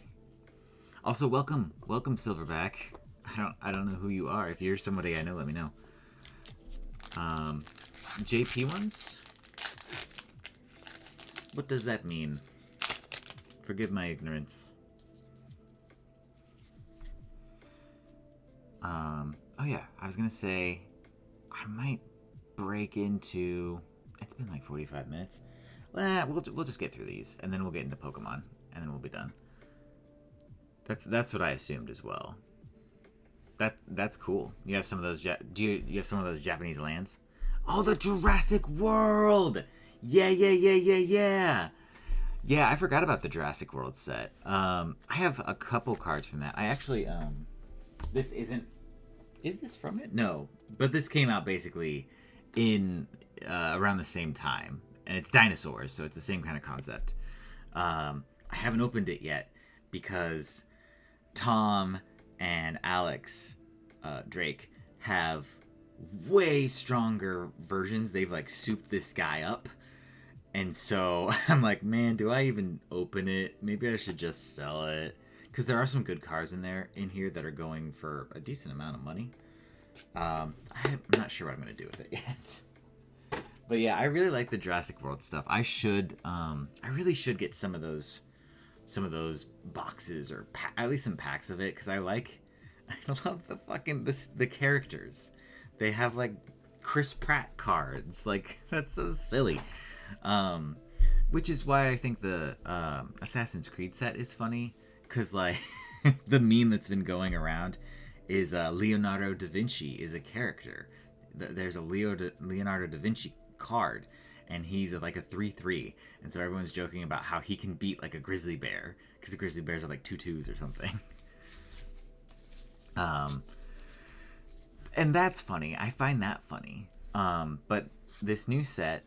Speaker 1: Also, welcome Silverback. I don't know who you are. If you're somebody I know, let me know. JP ones? What does that mean? Forgive my ignorance. Oh yeah, I was gonna say I might break into. It's been like 45 minutes. We'll just get through these, and then we'll get into Pokemon, and then we'll be done. That's what I assumed as well. That's cool. You have some of those. Do you have some of those Japanese lands? Oh, the Jurassic World. Yeah. Yeah, I forgot about the Jurassic World set. I have a couple cards from that. I actually this isn't. Is this from it? No, but this came out basically in around the same time, and it's dinosaurs, so it's the same kind of concept. I haven't opened it yet because Tom and Alex Drake have way stronger versions. They've like souped this guy up, and so I'm like, man, do I even open it? Maybe I should just sell it. Because there are some good cars in here that are going for a decent amount of money. I'm not sure what I'm going to do with it yet. But yeah, I really like the Jurassic World stuff. I really should get some of those boxes or at least some packs of it, because I love the characters. They have like Chris Pratt cards. Like, that's so silly. Which is why I think the Assassin's Creed set is funny. Because, like, the meme that's been going around is Leonardo da Vinci is a character. There's a Leonardo da Vinci card, and he's like a 3/3. And so everyone's joking about how he can beat, like, a grizzly bear. Because the grizzly bears are, like, 2/2s or something. And that's funny. I find that funny. But this new set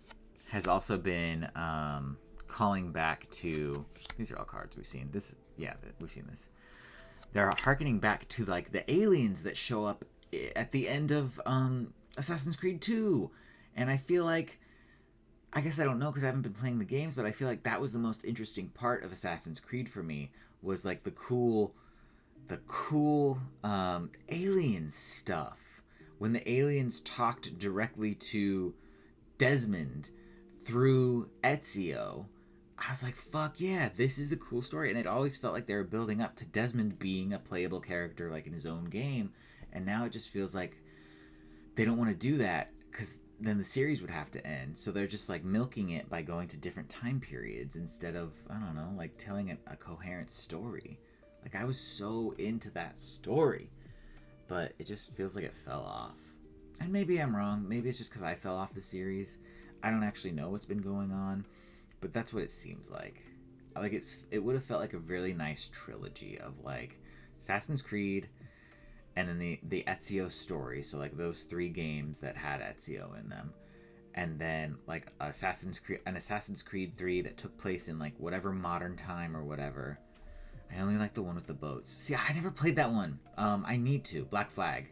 Speaker 1: has also been calling back to... These are all cards we've seen. Yeah, we've seen this. They're harkening back to like the aliens that show up at the end of Assassin's Creed 2. And I feel like, I guess I don't know because I haven't been playing the games, but I feel like that was the most interesting part of Assassin's Creed for me, was like the cool alien stuff. When the aliens talked directly to Desmond through Ezio, I was like, fuck yeah, this is the cool story. And it always felt like they were building up to Desmond being a playable character, like in his own game. And now it just feels like they don't want to do that, because then the series would have to end. So they're just like milking it by going to different time periods instead of, I don't know, like telling a coherent story. Like, I was so into that story, but it just feels like it fell off. And maybe I'm wrong. Maybe it's just because I fell off the series. I don't actually know what's been going on. But that's what it seems like. Like, it would have felt like a really nice trilogy of like Assassin's Creed, and then the Ezio story. So like those 3 games that had Ezio in them, and then like Assassin's Creed 3 that took place in like whatever modern time or whatever. I only like the one with the boats. See, I never played that one. I need to. Black Flag.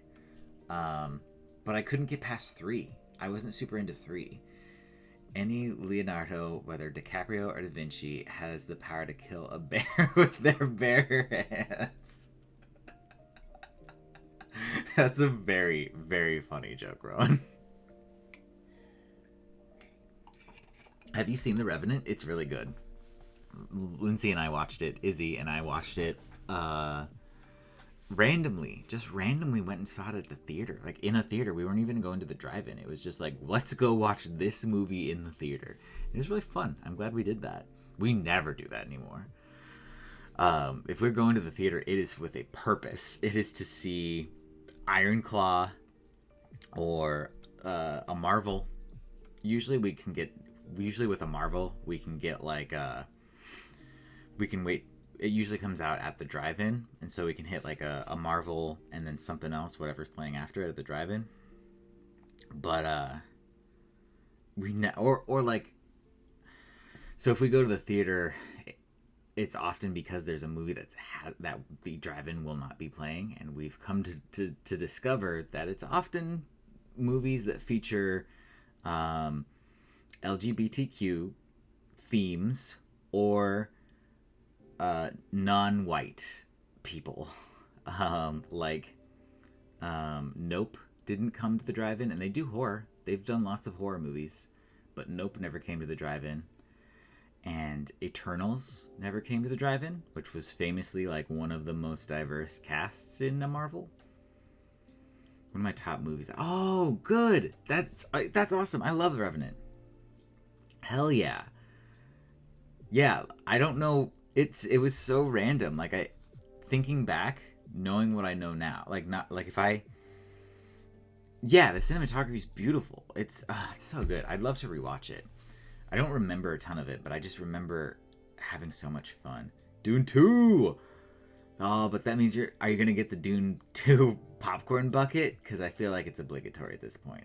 Speaker 1: But I couldn't get past 3. I wasn't super into 3. Any Leonardo, whether DiCaprio or Da Vinci, has the power to kill a bear with their bare hands. That's a very, very funny joke, Rowan. Have you seen The Revenant? It's really good. Lindsay and I watched it. Izzy and I watched it randomly went and saw it at the theater, like in a theater. We weren't even going to the drive-in. It was just like, let's go watch this movie in the theater. It was really fun. I'm glad we did that. We never do that anymore. If we're going to the theater, it is with a purpose. It is to see Iron Claw or a Marvel. Usually with a Marvel, we can get like we can wait. It usually comes out at the drive-in, and so we can hit like a Marvel and then something else, whatever's playing after it at the drive-in. But or like, so if we go to the theater, it's often because there's a movie that the drive-in will not be playing, and we've come to discover that it's often movies that feature LGBTQ themes or non-white people. Nope didn't come to the drive-in, and they do horror. They've done lots of horror movies, but Nope never came to the drive-in. And Eternals never came to the drive-in, which was famously like one of the most diverse casts in Marvel. One of my top movies. Oh, good. That's awesome. I love The Revenant. Hell yeah. Yeah, I don't know. It was so random. Like, thinking back, knowing what I know now, like, not like if I. Yeah, the cinematography is beautiful. It's so good. I'd love to rewatch it. I don't remember a ton of it, but I just remember having so much fun. Dune 2! Oh, but that means are you going to get the Dune 2 popcorn bucket? Because I feel like it's obligatory at this point.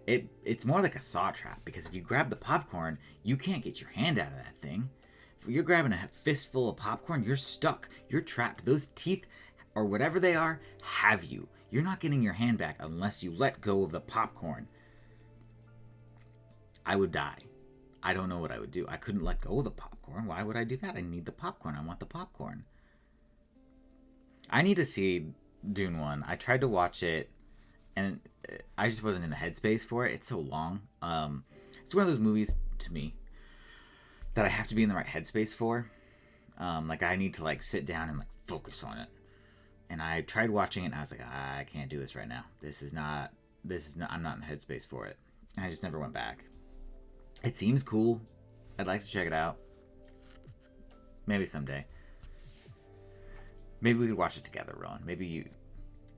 Speaker 1: It's more like a saw trap, because if you grab the popcorn, you can't get your hand out of that thing. If you're grabbing a fistful of popcorn, you're stuck. You're trapped. Those teeth, or whatever they are, have you. You're not getting your hand back unless you let go of the popcorn. I would die. I don't know what I would do. I couldn't let go of the popcorn. Why would I do that? I need the popcorn. I want the popcorn. I need to see Dune 1. I tried to watch it, and I just wasn't in the headspace for it. It's so long. It's one of those movies, to me, that I have to be in the right headspace for. Like, I need to, like, sit down and, like, focus on it. And I tried watching it, and I was like, I can't do this right now. I'm not in the headspace for it. And I just never went back. It seems cool. I'd like to check it out. Maybe someday. Maybe we could watch it together, Rowan. Maybe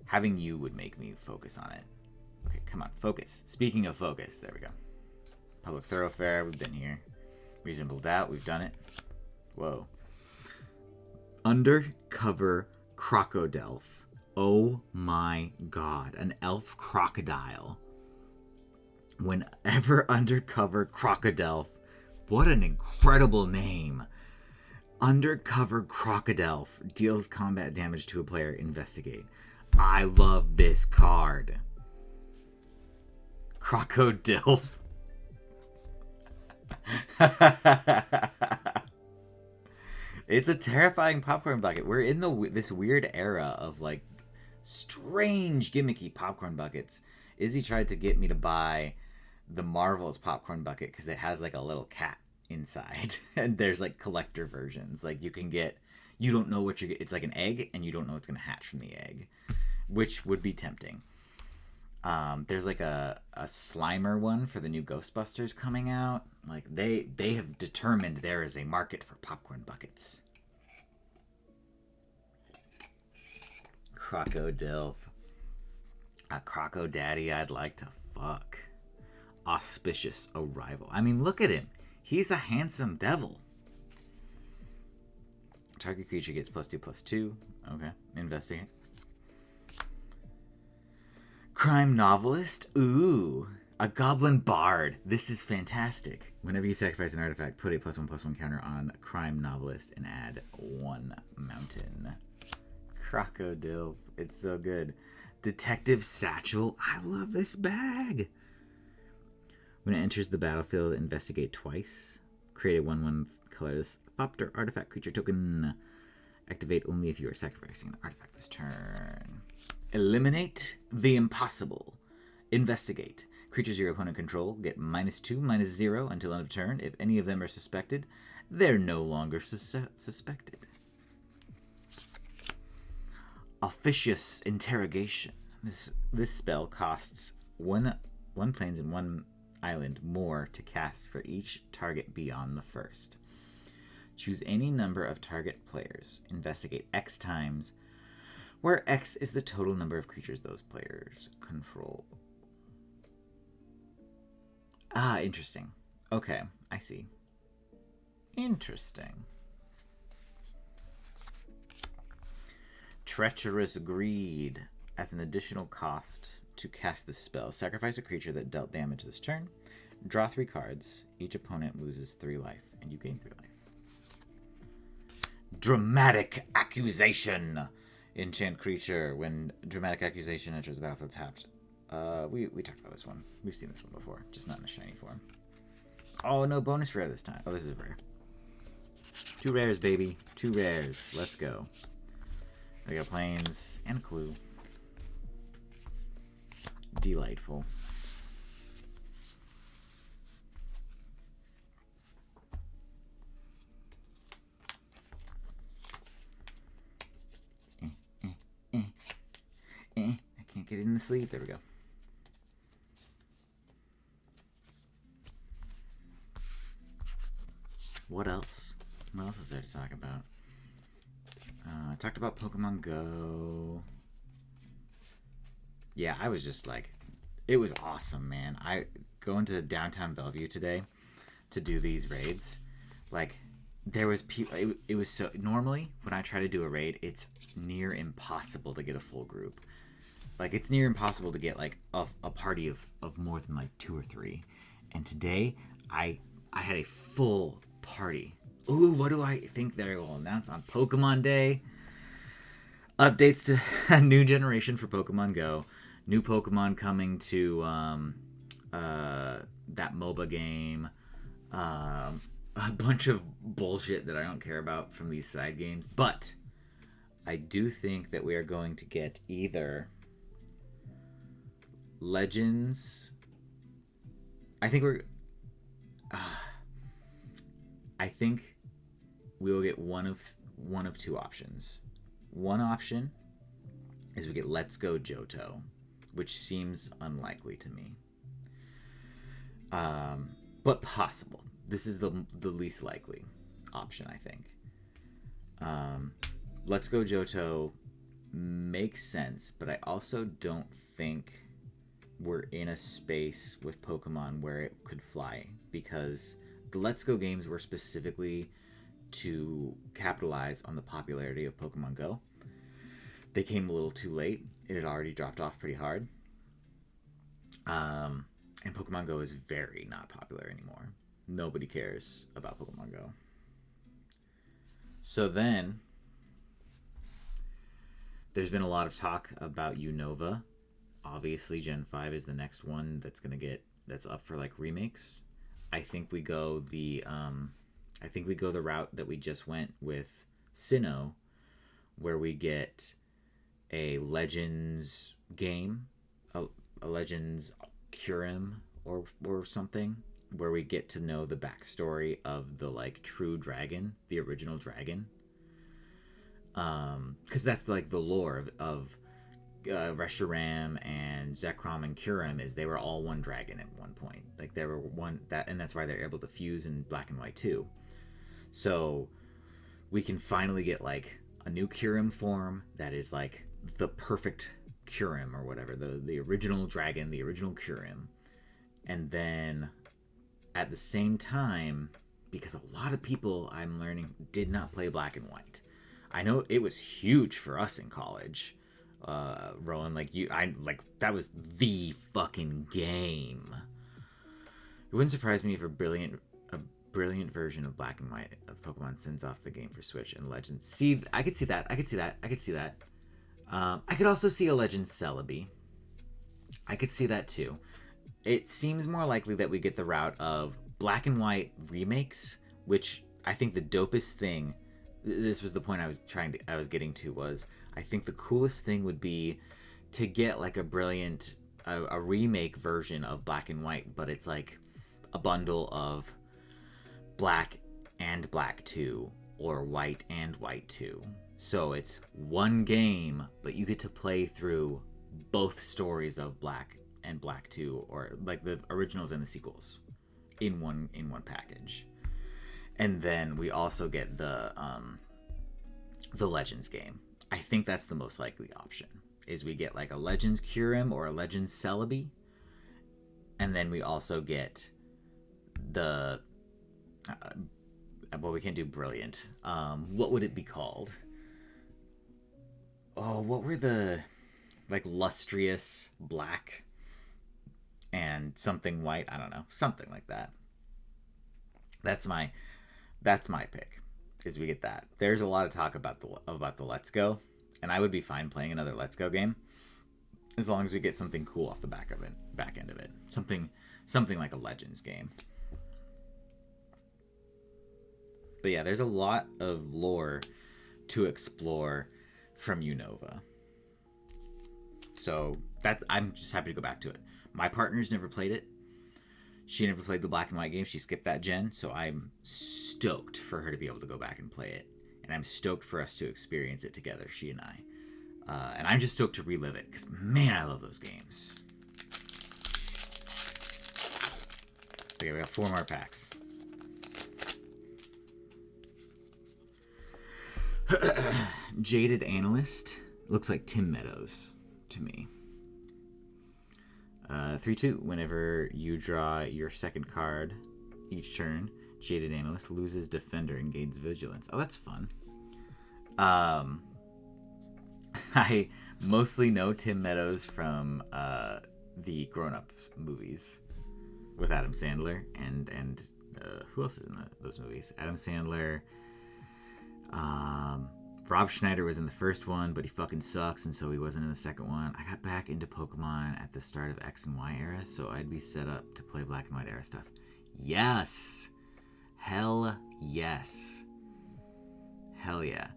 Speaker 1: having you would make me focus on it. Okay, come on, focus. Speaking of focus, there we go. Public Thoroughfare, we've been here. Reasonable Doubt, we've done it. Whoa. Undercover Crocodelf. Oh my god, an elf crocodile. Whenever Undercover Crocodelf, what an incredible name. Undercover Crocodelf deals combat damage to a player. Investigate. I love this card. Crocodilf. It's a terrifying popcorn bucket. We're in this weird era of like strange gimmicky popcorn buckets. Izzy tried to get me to buy the Marvel's popcorn bucket because it has like a little cat inside, and there's like collector versions. Like you don't know what you're getting. It's like an egg, and you don't know what's gonna hatch from the egg, which would be tempting. There's like a Slimer one for the new Ghostbusters coming out. Like they have determined there is a market for popcorn buckets. Crocodilf. A Croco Daddy I'd like to fuck. Auspicious Arrival. I mean, look at him. He's a handsome devil. Target creature gets +2/+2. Okay, investigate. Crime Novelist. Ooh, a Goblin Bard. This is fantastic. Whenever you sacrifice an artifact, put a +1/+1 counter on Crime Novelist and add 1 mountain. Crocodile. It's so good. Detective Satchel. I love this bag. When it enters the battlefield, investigate twice. Create a 1/1 colorless Thopter artifact creature token. Activate only if you are sacrificing an artifact this turn. Eliminate the impossible. Investigate. Creatures your opponent control get -2/-0 until end of turn. If any of them are suspected, they're no longer suspected. Officious Interrogation. This spell costs one plains and 1 island more to cast for each target beyond the first. Choose any number of target players. Investigate X times, where X is the total number of creatures those players control. Ah, interesting. Okay, I see. Interesting. Treacherous Greed. As an additional cost to cast this spell, sacrifice a creature that dealt damage this turn. Draw 3 cards. Each opponent loses 3 life, and you gain 3 life. Dramatic Accusation. Enchant creature. When Dramatic Accusation enters the battlefield tapped. We talked about this one. We've seen this one before, just not in a shiny form. Oh, no bonus rare this time. Oh, this is rare. 2 rares, baby. 2 rares. Let's go. We got plains and a clue. Delightful. I can't get it in the sleeve. There we go. What else? What else is there to talk about? I talked about Pokemon Go. Yeah, I was just like, it was awesome, man. I going to downtown Bellevue today to do these raids. Like, there was people. It was so normally when I try to do a raid, it's near impossible to get a full group. Like, it's near impossible to get like a party of more than like 2 or 3. And today, I had a full party. Ooh, what do I think they will announce on Pokemon Day? Updates to a new generation for Pokemon Go. New Pokemon coming to that MOBA game. A bunch of bullshit that I don't care about from these side games. But I do think that we are going to get either Legends. I think we will get one of 2 options. One option is we get Let's Go Johto, which seems unlikely to me, but possible. This is the least likely option, I think. Let's Go Johto makes sense, but I also don't think we're in a space with Pokemon where it could fly, because the Let's Go games were specifically to capitalize on the popularity of Pokemon Go. They came a little too late. It had already dropped off pretty hard. And Pokemon Go is very not popular anymore. Nobody cares about Pokemon Go. So then, there's been a lot of talk about Unova. Obviously, Gen 5 is the next one that's up for like remakes. I think we go the route that we just went with Sinnoh, where we get a Legends game, a Legends Kyurem or something, where we get to know the backstory of the like true dragon, the original dragon. Because that's like the lore of Reshiram and Zekrom and Kyurem, is they were all one dragon at one point. Like they were one that, and that's why they're able to fuse in Black and White too. So we can finally get like a new Kyurem form that is like the perfect Kyurem or whatever, the original dragon, the original Kyurem. And then at the same time, because a lot of people, I'm learning, did not play Black and White. I know it was huge for us in college. Rowan, that was the fucking game. It wouldn't surprise me if a brilliant version of Black and White of Pokemon sends off the game for Switch and Legends. See, I could see that. I could also see a Legends Celebi. I could see that too. It seems more likely that we get the route of Black and White remakes, which I think the dopest thing, this was the point I was getting to, was I think the coolest thing would be to get like a remake version of Black and White, but it's like a bundle of Black and Black 2 or White and White 2. So it's one game, but you get to play through both stories of Black and Black 2, or like the originals and the sequels in one package. And then we also get the Legends game. I think that's the most likely option, is we get like a Legends Kyurem or a Legends Celebi, and then we also get the we can't do Brilliant. What would it be called? Oh, what were the like Lustrous Black and something White? I don't know, something like that. That's my pick. is we get that. There's a lot of talk about the Let's Go, and I would be fine playing another Let's Go game as long as we get something cool off the back end of it. Something like a Legends game. But yeah, there's a lot of lore to explore from Unova. So I'm just happy to go back to it. My partner's never played it. She never played the black and white game. She skipped that gen, so I'm stoked for her to be able to go back and play it. And I'm stoked for us to experience it together, she and I. And I'm just stoked to relive it, because, man, I love those games. Okay, we got 4 more packs. Jaded Analyst. Looks like Tim Meadows to me. 3/2. Whenever you draw your second card each turn, Jaded Analyst loses Defender and gains Vigilance. Oh, that's fun. I mostly know Tim Meadows from the Grown Ups movies with Adam Sandler and who else is in those movies? Adam Sandler. Rob Schneider was in the first one, but he fucking sucks, and so he wasn't in the second one. I got back into Pokemon at the start of X and Y era, so I'd be set up to play Black and White era stuff. Yes! Hell yes. Hell yeah.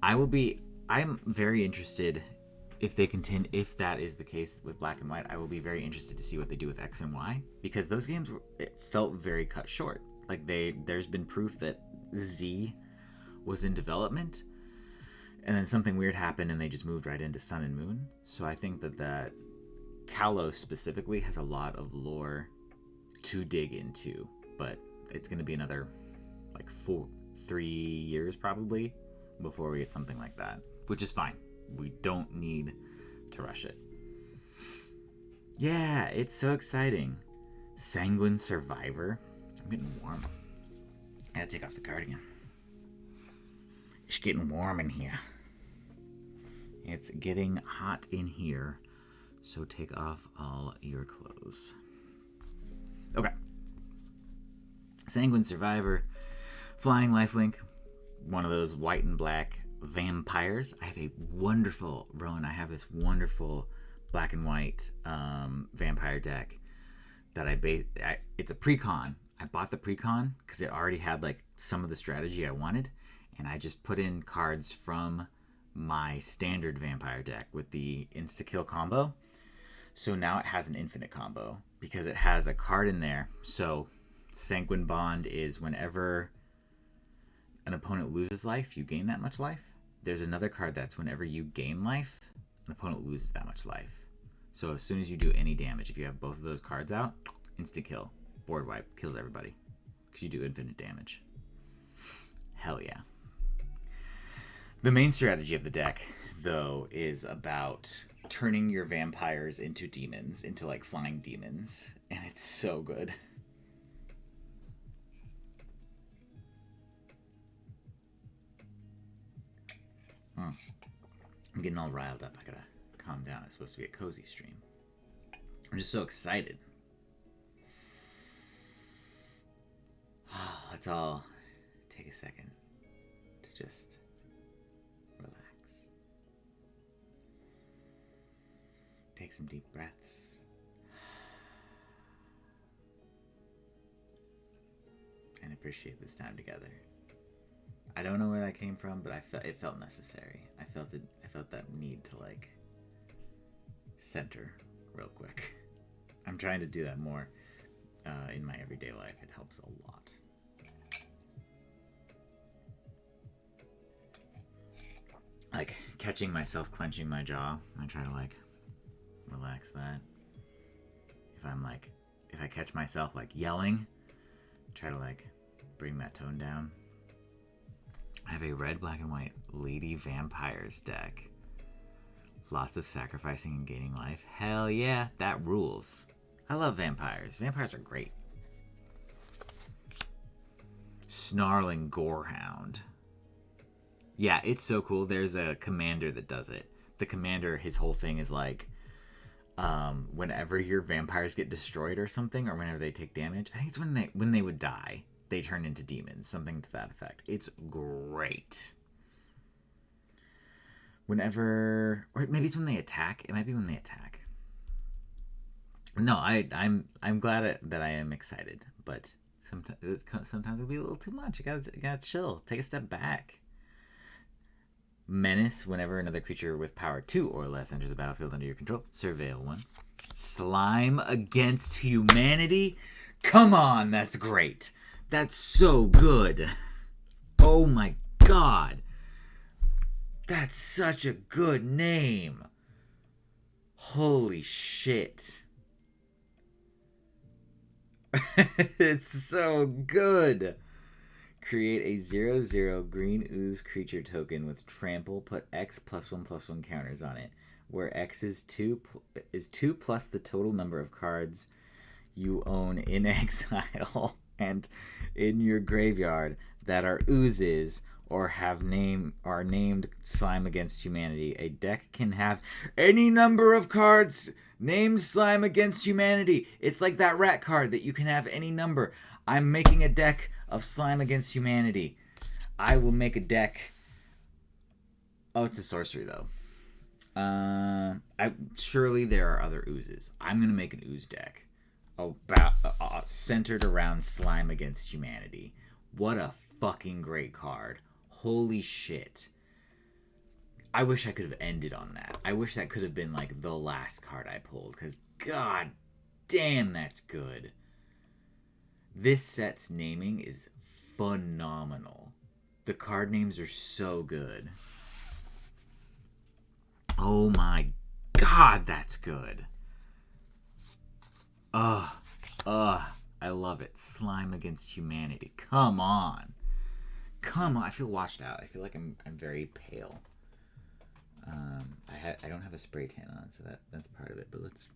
Speaker 1: I'm very interested if that is the case with Black and White. I will be very interested to see what they do with X and Y, because those games it felt very cut short. Like there's been proof that Z was in development, and then something weird happened and they just moved right into Sun and Moon. So I think that Kalos specifically has a lot of lore to dig into, but it's going to be another 3 years probably before we get something like that, which is fine. We don't need to rush it. Yeah, it's so exciting. Sanguine Survivor. I'm getting warm. I gotta take off the cardigan. It's getting warm in here. It's getting hot in here, so take off all your clothes. Okay. Sanguine Survivor. Flying Lifelink. One of those white and black vampires. I have a wonderful, Rowan, I have this wonderful black and white vampire deck that it's a pre-con. I bought the pre-con because it already had some of the strategy I wanted, and I just put in cards from my standard vampire deck with the insta-kill combo. So now it has an infinite combo because it has a card in there. So Sanguine Bond is whenever an opponent loses life, you gain that much life. There's another card that's whenever you gain life, an opponent loses that much life. So as soon as you do any damage, if you have both of those cards out, instant kill. Board wipe. Kills everybody. Because you do infinite damage. Hell yeah. The main strategy of the deck, though, is about turning your vampires into demons, into flying demons. And it's so good. I'm getting all riled up. I gotta calm down. It's supposed to be a cozy stream. I'm just so excited. Let's all take a second to just relax. Take some deep breaths. And appreciate this time together. I don't know where that came from, but it felt necessary. I felt that need to center real quick. I'm trying to do that more in my everyday life. It helps a lot. Catching myself clenching my jaw, I try to relax that. If I catch myself yelling, try to bring that tone down. I have a red, black, and white Lady Vampires deck. Lots of sacrificing and gaining life. Hell yeah, that rules. I love vampires. Vampires are great. Snarling Gorehound. Yeah, it's so cool. There's a commander that does it. The commander, his whole thing is whenever your vampires get destroyed or something, or whenever they take damage, I think it's when they would die, they turn into demons, something to that effect. It's great. Whenever, or maybe it's when they attack. It might be when they attack. No, I'm glad that I am excited, but sometimes it'll be a little too much. You gotta chill. Take a step back. Menace. Whenever another creature with power 2 or less enters a battlefield under your control, surveil 1. Slime against humanity. Come on, that's great. That's so good. Oh my god. That's such a good name. Holy shit. It's so good. Create a 0/0 green ooze creature token with trample. Put X +1/+1 counters on it, where X is 2 plus the total number of cards you own in exile and in your graveyard that are oozes or are named Slime Against Humanity. A deck can have any number of cards named Slime Against Humanity. It's like that rat card that you can have any number. I'm making a deck of Slime Against Humanity. I will make a deck. Oh, it's a sorcery though. Surely there are other oozes. I'm gonna make an ooze deck about centered around Slime Against Humanity. What a fucking great card. Holy shit. I wish I could have ended on that. I wish that could have been like the last card I pulled, because god damn, that's good. This set's naming is phenomenal. The card names are so good. Oh my god, that's good. I love it. Slime Against Humanity. Come on. I feel washed out. I feel like I'm very pale. I don't have a spray tan on, so that's part of it. But let's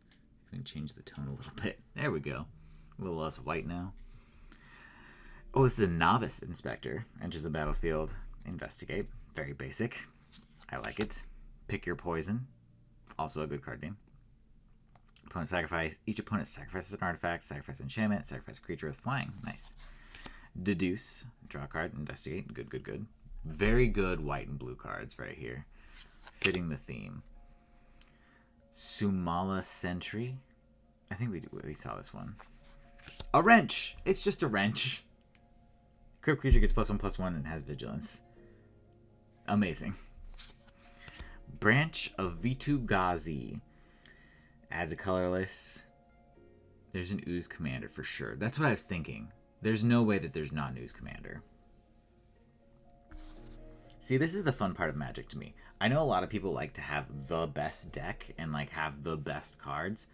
Speaker 1: change the tone a little bit. There we go. A little less white now. Oh, this is a Novice Inspector. Enters the battlefield. Investigate. Very basic. I like it. Pick your poison. Also a good card name. Opponent sacrifice. Each opponent sacrifices an artifact. Sacrifice an enchantment. Sacrifice a creature with flying. Nice. Deduce. Draw a card. Investigate. Good. Very good white and blue cards right here. Fitting the theme. Sumala Sentry. I think we saw this one. A wrench. It's just a wrench. Crypt creature gets +1/+1 and has vigilance. Amazing. Branch of Vitu-Ghazi. Adds a colorless. There's an ooze commander for sure. That's what I was thinking. There's no way that there's not an ooze commander. See, this is the fun part of Magic to me. I know a lot of people like to have the best deck and like have the best cards.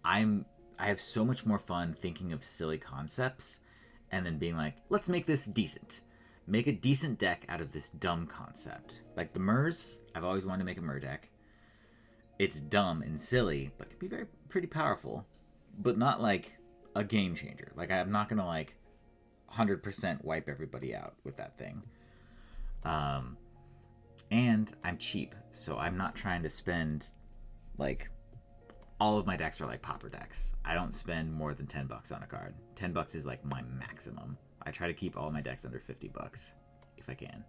Speaker 1: I have so much more fun thinking of silly concepts and then being like, let's make this decent. Make a decent deck out of this dumb concept. Like the Murs, I've always wanted to make a Mur deck. It's dumb and silly, but can be pretty powerful. But not like a game changer. Like I'm not going to like 100% wipe everybody out with that thing. And I'm cheap, so I'm not trying to spend like all of my decks are like popper decks. I don't spend more than $10 on a card. $10 is like my maximum. I try to keep all my decks under $50 if I can.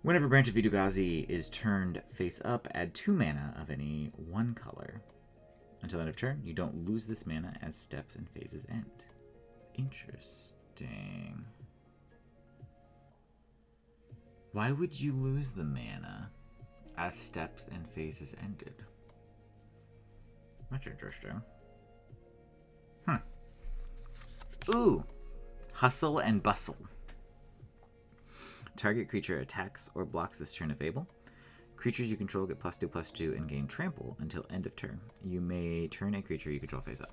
Speaker 1: Whenever Branch of Vitu-Ghazi is turned face up, add 2 mana of any one color. Until end of turn, you don't lose this mana as steps and phases end. Interesting. Why would you lose the mana as steps and phases ended? That's interesting. Ooh. Hustle and Bustle. Target creature attacks or blocks this turn if able. Creatures you control get +2/+2 and gain trample until end of turn. You may turn a creature you control face up.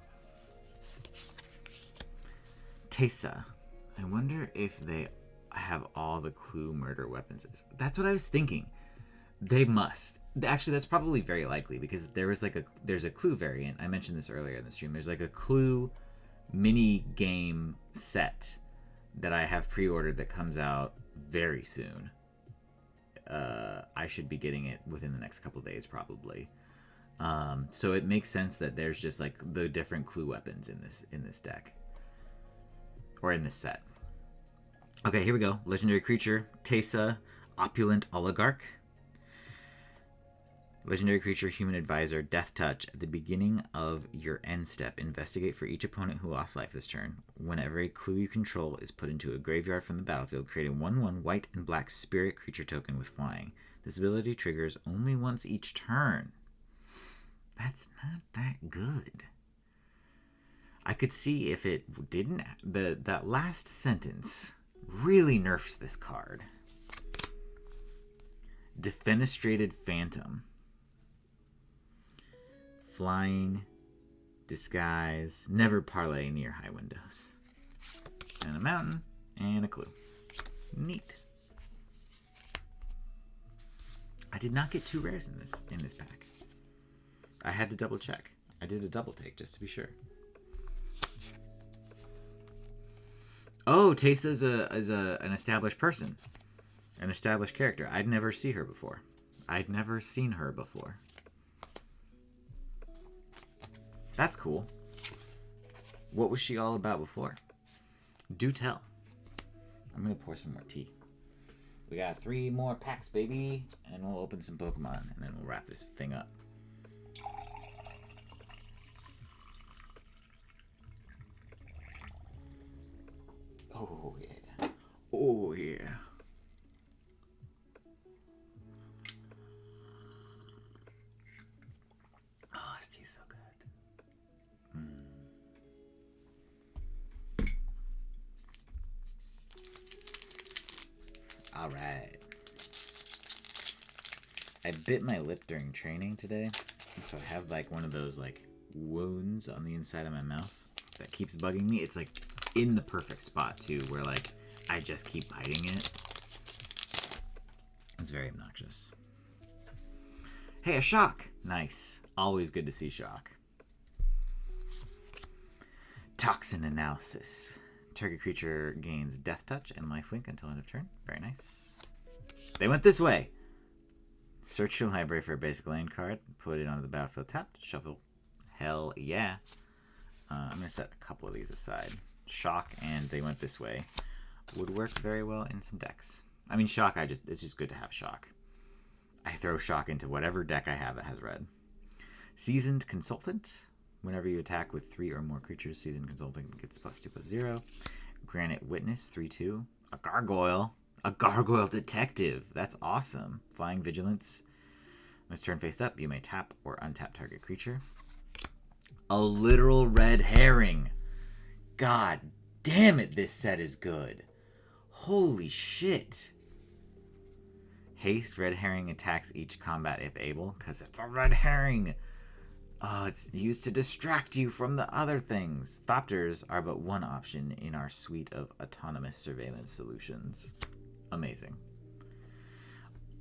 Speaker 1: Teysa. I wonder if they have all the clue murder weapons. That's what I was thinking. They must. Actually, that's probably very likely because there's a clue variant. I mentioned this earlier in the stream. There's like a clue mini game set that I have pre-ordered that comes out very soon. I should be getting it within the next couple days probably. So it makes sense that there's just like the different clue weapons in this deck. Or in this set. Okay, here we go. Legendary creature, Teysa, Opulent Oligarch. Legendary creature, Human Advisor, Death Touch. At the beginning of your end step, investigate for each opponent who lost life this turn. Whenever a clue you control is put into a graveyard from the battlefield, create a 1/1 white and black spirit creature token with flying. This ability triggers only once each turn. That's not that good. I could see if it didn't. That last sentence really nerfs this card. Defenestrated Phantom. Flying, disguise, never parlay near high windows. And a mountain, and a clue. Neat. I did not get 2 rares in this pack. I had to double check. I did a double take just to be sure. Oh, Teysa is an established person. An established character. I'd never seen her before. That's cool. What was she all about before? Do tell. I'm going to pour some more tea. We got 3 more packs, baby. And we'll open some Pokemon. And then we'll wrap this thing up. Oh, yeah. Oh, yeah. Oh, this tea's so good. All right. I bit my lip during training today, and so I have like one of those like wounds on the inside of my mouth that keeps bugging me. It's like in the perfect spot too, where like I just keep biting it. It's very obnoxious. Hey, a shock! Nice. Always good to see shock. Toxin analysis. Target creature gains Death Touch and Lifelink until end of turn. Very nice. They went this way. Search your library for a basic land card. Put it onto the battlefield tapped. Shuffle. Hell yeah. I'm going to set a couple of these aside. Shock and They Went This Way would work very well in some decks. I mean, Shock, it's just good to have Shock. I throw Shock into whatever deck I have that has red. Seasoned Consultant. Whenever you attack with 3 or more creatures, Seasoned Consultant gets +2/+0. Granite Witness, 3/2. A Gargoyle. A Gargoyle Detective. That's awesome. Flying Vigilance. When it's turn face up, you may tap or untap target creature. A Literal Red Herring. God damn it, this set is good. Holy shit. Haste, Red Herring attacks each combat if able, because it's a Red Herring. Oh, it's used to distract you from the other things. Thopters are but one option in our suite of autonomous surveillance solutions. Amazing.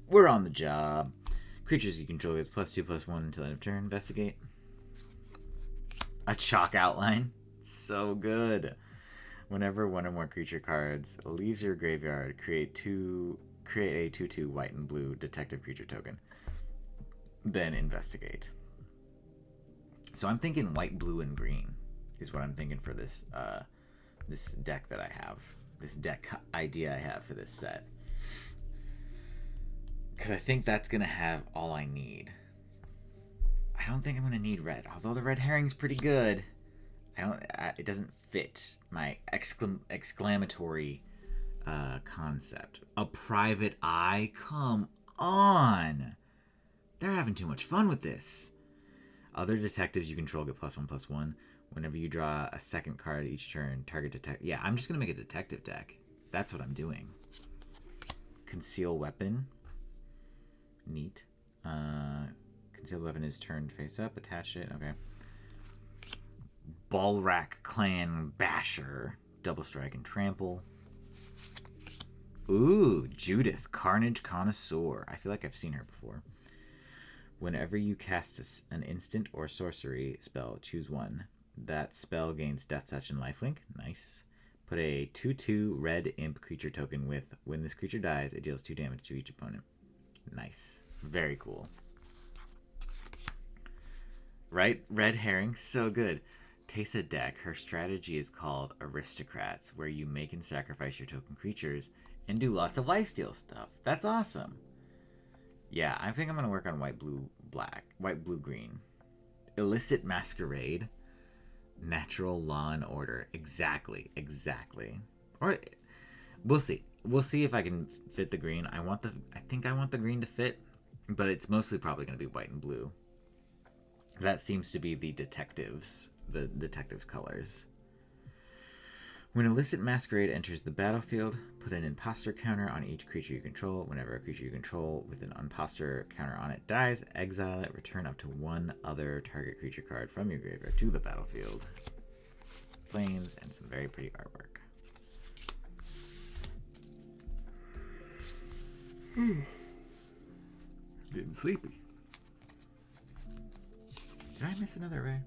Speaker 1: We're on the job. Creatures you control with +2/+1 until end of turn. Investigate. A Chalk Outline. So good. Whenever one or more creature cards leaves your graveyard, create a 2/2 white and blue detective creature token. Then investigate. So I'm thinking white, blue, and green is what I'm thinking for this this deck that I have. This deck idea I have for this set. Because I think that's going to have all I need. I don't think I'm going to need red. Although the Red Herring's pretty good. It doesn't fit my exclamatory concept. A Private Eye? Come on! They're having too much fun with this. Other detectives you control get +1/+1. Whenever you draw a second card each turn, target detective. Yeah, I'm just going to make a detective deck. That's what I'm doing. Conceal Weapon. Neat. Concealed Weapon is turned face up. Attach it. Okay. Balrack Clan Basher. Double Strike and Trample. Ooh, Judith, Carnage Connoisseur. I feel like I've seen her before. Whenever you cast an instant or sorcery spell, choose one. That spell gains Death Touch and Lifelink. Nice. Put a 2/2 red imp creature token with, when this creature dies, it deals 2 damage to each opponent. Nice. Very cool. Right? Red Herring, so good. Teysa deck, her strategy is called Aristocrats, where you make and sacrifice your token creatures and do lots of lifesteal stuff. That's awesome. Yeah, I think I'm going to work on white, blue, black. White, blue, green. Illicit Masquerade. Natural Law and Order. Exactly. Or we'll see. We'll see if I can fit the green. I think I want the green to fit, but it's mostly probably going to be white and blue. That seems to be the detectives' colors. When Illicit Masquerade enters the battlefield, put an imposter counter on each creature you control. Whenever a creature you control with an imposter counter on it dies, exile it, return up to one other target creature card from your graveyard to the battlefield. Planes and some very pretty artwork. Getting sleepy. Did I miss another array?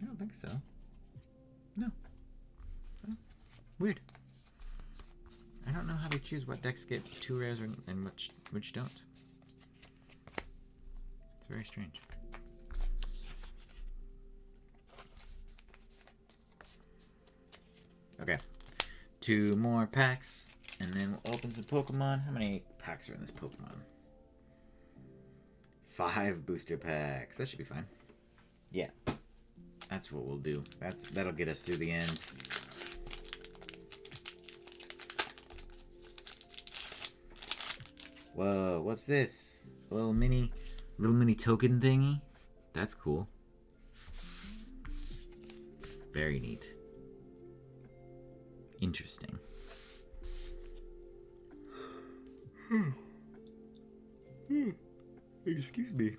Speaker 1: I don't think so. No. Oh, weird. I don't know how they choose what decks get 2 rares and which don't. It's very strange. Okay. 2 more packs, and then we'll open some Pokemon. How many packs are in this Pokemon? 5 booster packs. That should be fine. Yeah. That's what we'll do. That'll get us through the end. Whoa, what's this? A little mini token thingy? That's cool. Very neat. Interesting. Excuse me.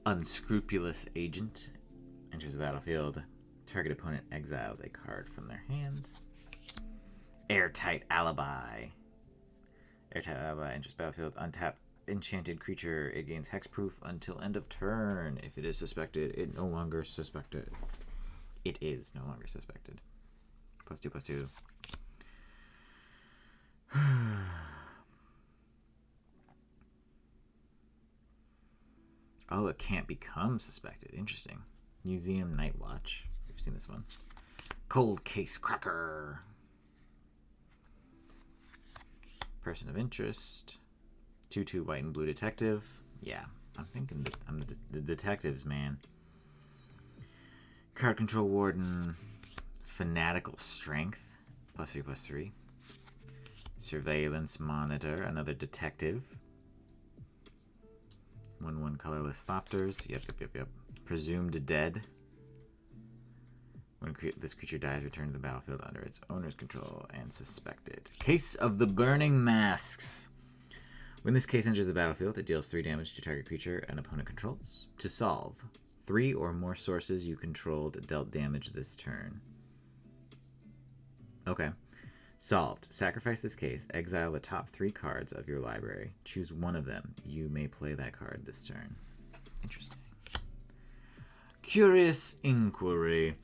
Speaker 1: Unscrupulous Agent enters the battlefield. Target opponent exiles a card from their hand. Airtight Alibi. Airtight Alibi enters battlefield. Untap enchanted creature. It gains hexproof until end of turn. If it is suspected, it no longer suspected. It is no longer suspected. +2/+2. Oh, it can't become suspected. Interesting. Museum Night Watch. We've seen this one. Cold Case Cracker. Person of Interest. 2/2 white and blue detective. Yeah, I'm thinking I'm the detectives, man. Card Control Warden. Fanatical Strength. +3/+3. Surveillance Monitor. Another detective. 1/1 colorless Thopters. Yep. Presumed dead. When this creature dies, return to the battlefield under its owner's control and suspected. Case of the Burning Masks. When this case enters the battlefield, it deals 3 damage to target creature an opponent controls. To solve, 3 or more sources you controlled dealt damage this turn. Okay. Solved. Sacrifice this case. Exile the top 3 cards of your library. Choose one of them. You may play that card this turn. Interesting. Curious Inquiry.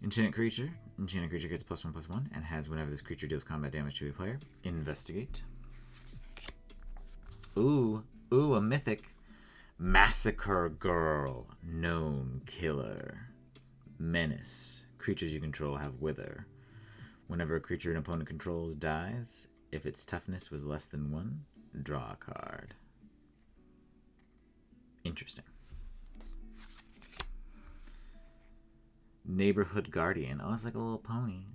Speaker 1: Enchanted creature. Enchanted creature gets +1/+1 and has whenever this creature deals combat damage to a player. Investigate. Ooh, a mythic. Massacre Girl. Known killer. Menace. Creatures you control have wither. Whenever a creature an opponent controls dies, if its toughness was less than 1, draw a card. Interesting. Neighborhood Guardian. Oh, it's like a little pony.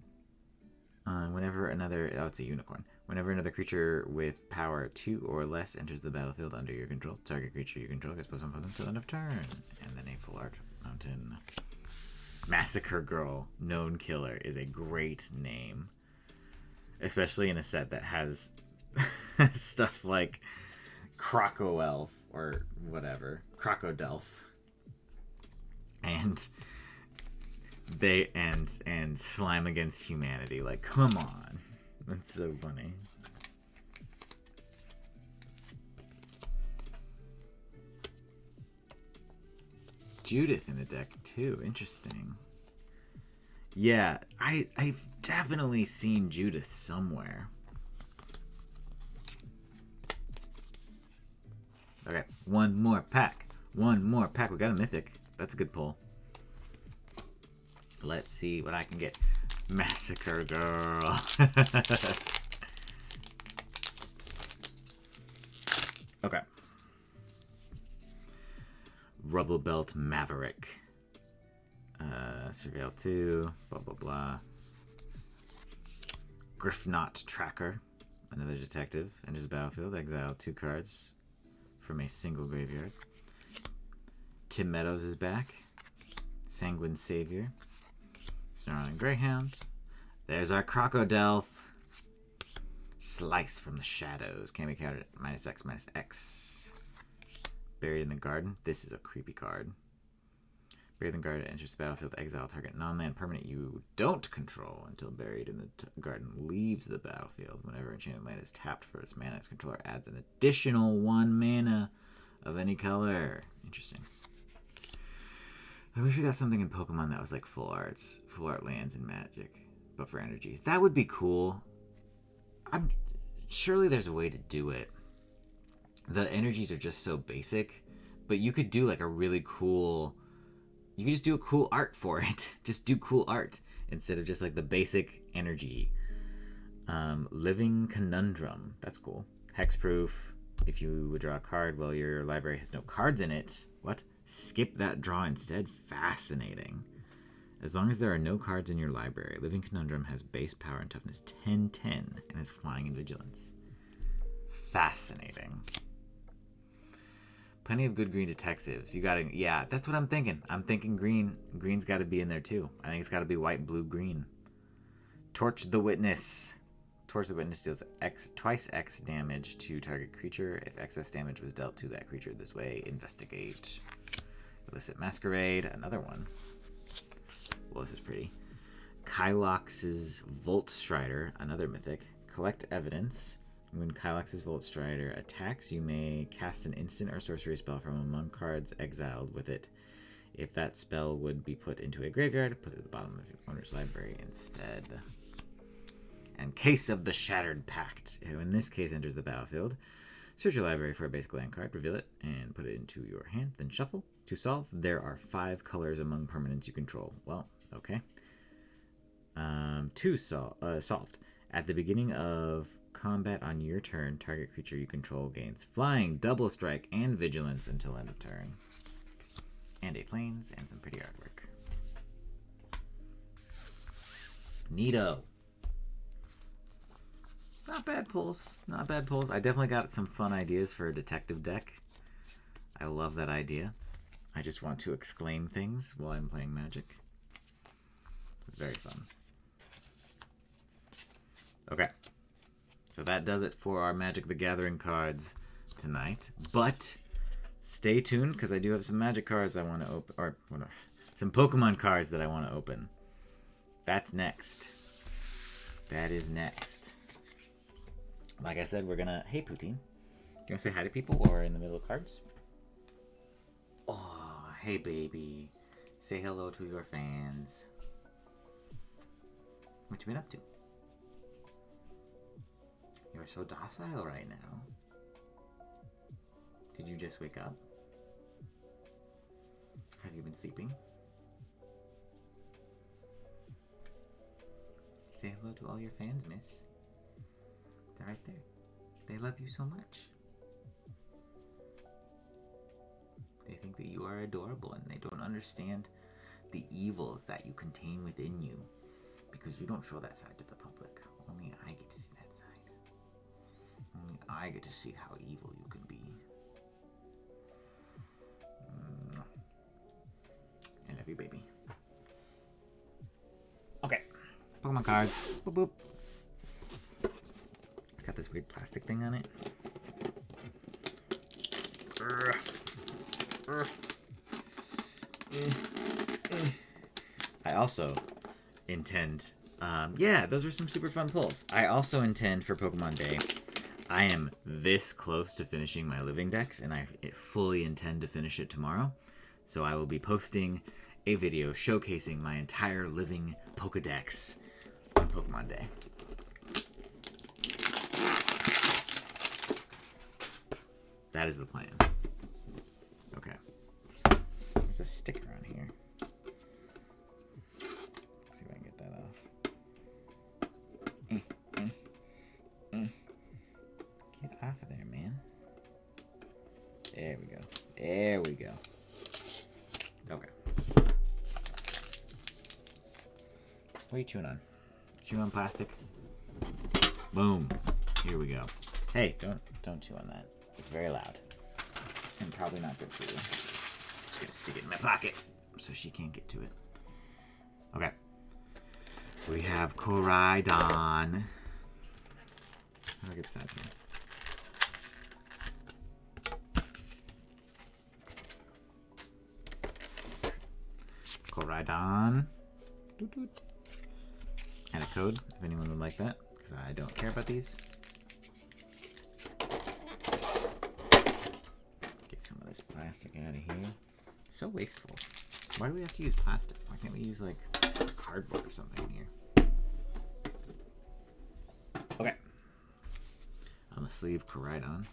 Speaker 1: It's a unicorn. Whenever another creature with power 2 or less enters the battlefield under your control, target creature you control gets +1/+1 until end of turn. And then a full art mountain. Massacre Girl, Known Killer is a great name. Especially in a set that has stuff like Croco-Elf or whatever. Crocodelf. And and Slime Against Humanity. Like, come on. That's so funny. Judith in the deck too. Interesting. Yeah, I've definitely seen Judith somewhere. Okay, one more pack. One more pack. We got a mythic. That's a good pull. Let's see what I can get. Massacre Girl. Okay. Rubble Belt Maverick. Surveil 2. Blah, blah, blah. Griffnot Tracker. Another detective. Enters the battlefield. Exile 2 cards from a single graveyard. Tim Meadows is back. Sanguine Savior. Snarling Greyhound. There's our Crocodile. Slice from the Shadows. Can be countered at -X/-X. Buried in the Garden. This is a creepy card. Buried in the Garden enters the battlefield. Exile target non-land permanent you don't control until Buried in the Garden leaves the battlefield. Whenever enchanted land is tapped for its mana, its controller adds an additional 1 mana of any color. Interesting. I wish we got something in Pokemon that was like full arts, full art lands and Magic, but for energies. That would be cool. Surely there's a way to do it. The energies are just so basic, but you could do like a really cool. You could just do a cool art for it. Just do cool art instead of just like the basic energy. Living Conundrum. That's cool. Hexproof. If you would draw a card while your library has no cards in it. What? Skip that draw instead? Fascinating. As long as there are no cards in your library, Living Conundrum has base power and toughness 10/10 and has flying and vigilance. Fascinating. Plenty of good green detectives. You gotta, yeah, that's what I'm thinking. I'm thinking green. Green's got to be in there too. I think it's got to be white, blue, green. Torch the Witness. Torch the Witness deals twice X damage to target creature. If excess damage was dealt to that creature this way, investigate. Illicit Masquerade. Another one. Well, this is pretty. Kylox's Volt Strider. Another mythic. Collect evidence. When Kylox's Volt Strider attacks, you may cast an instant or sorcery spell from among cards exiled with it. If that spell would be put into a graveyard, put it at the bottom of your owner's library instead. And Case of the Shattered Pact, who in this case enters the battlefield. Search your library for a basic land card, reveal it, and put it into your hand, then shuffle. To solve, there are 5 colors among permanents you control. Well, okay. Solved. At the beginning of combat on your turn, target creature you control gains flying, double strike, and vigilance until end of turn. And 8 planes and some pretty artwork. Neato. Not bad pulls. Not bad pulls. I definitely got some fun ideas for a detective deck. I love that idea. I just want to exclaim things while I'm playing Magic. Very fun. Okay. So that does it for our Magic the Gathering cards tonight. But stay tuned because I do have some Magic cards I want to open. Or some Pokemon cards that I want to open. That's next. That is next. Like I said, we're going to... Hey, Poutine. You want to say hi to people or in the middle of cards? Oh, hey, baby. Say hello to your fans. What you been up to? You're so docile right now. Did you just wake up? Have you been sleeping? Say hello to all your fans, miss. They're right there. They love you so much. They think that you are adorable and they don't understand the evils that you contain within you because you don't show that side to the public. Only I get to see that side. Only I get to see how evil you can be. I love you, baby. Okay. Pokemon cards. Boop, boop. It's got this weird plastic thing on it. I also intend... yeah, those were some super fun pulls. I also intend for Pokemon Day... I am this close to finishing my living decks, and I fully intend to finish it tomorrow. So I will be posting a video showcasing my entire living Pokedex on Pokemon Day. That is the plan. Okay. There's a sticker on here. Let's see if I can get that off. Get off of there, man. There we go. There we go. Okay. What are you chewing on? Chewing on plastic? Boom. Here we go. Hey, don't chew on that. It's very loud. And probably not good for you. Just gonna stick it in my pocket so she can't get to it. Okay. We have Koraidon. How do I get this out here? Koraidon. And a code, if anyone would like that, because I don't care about these. Get some of this plastic out of here. So wasteful. Why do we have to use plastic? Why can't we use, like, cardboard or something in here? Okay. I'm gonna sleeve Koraidon.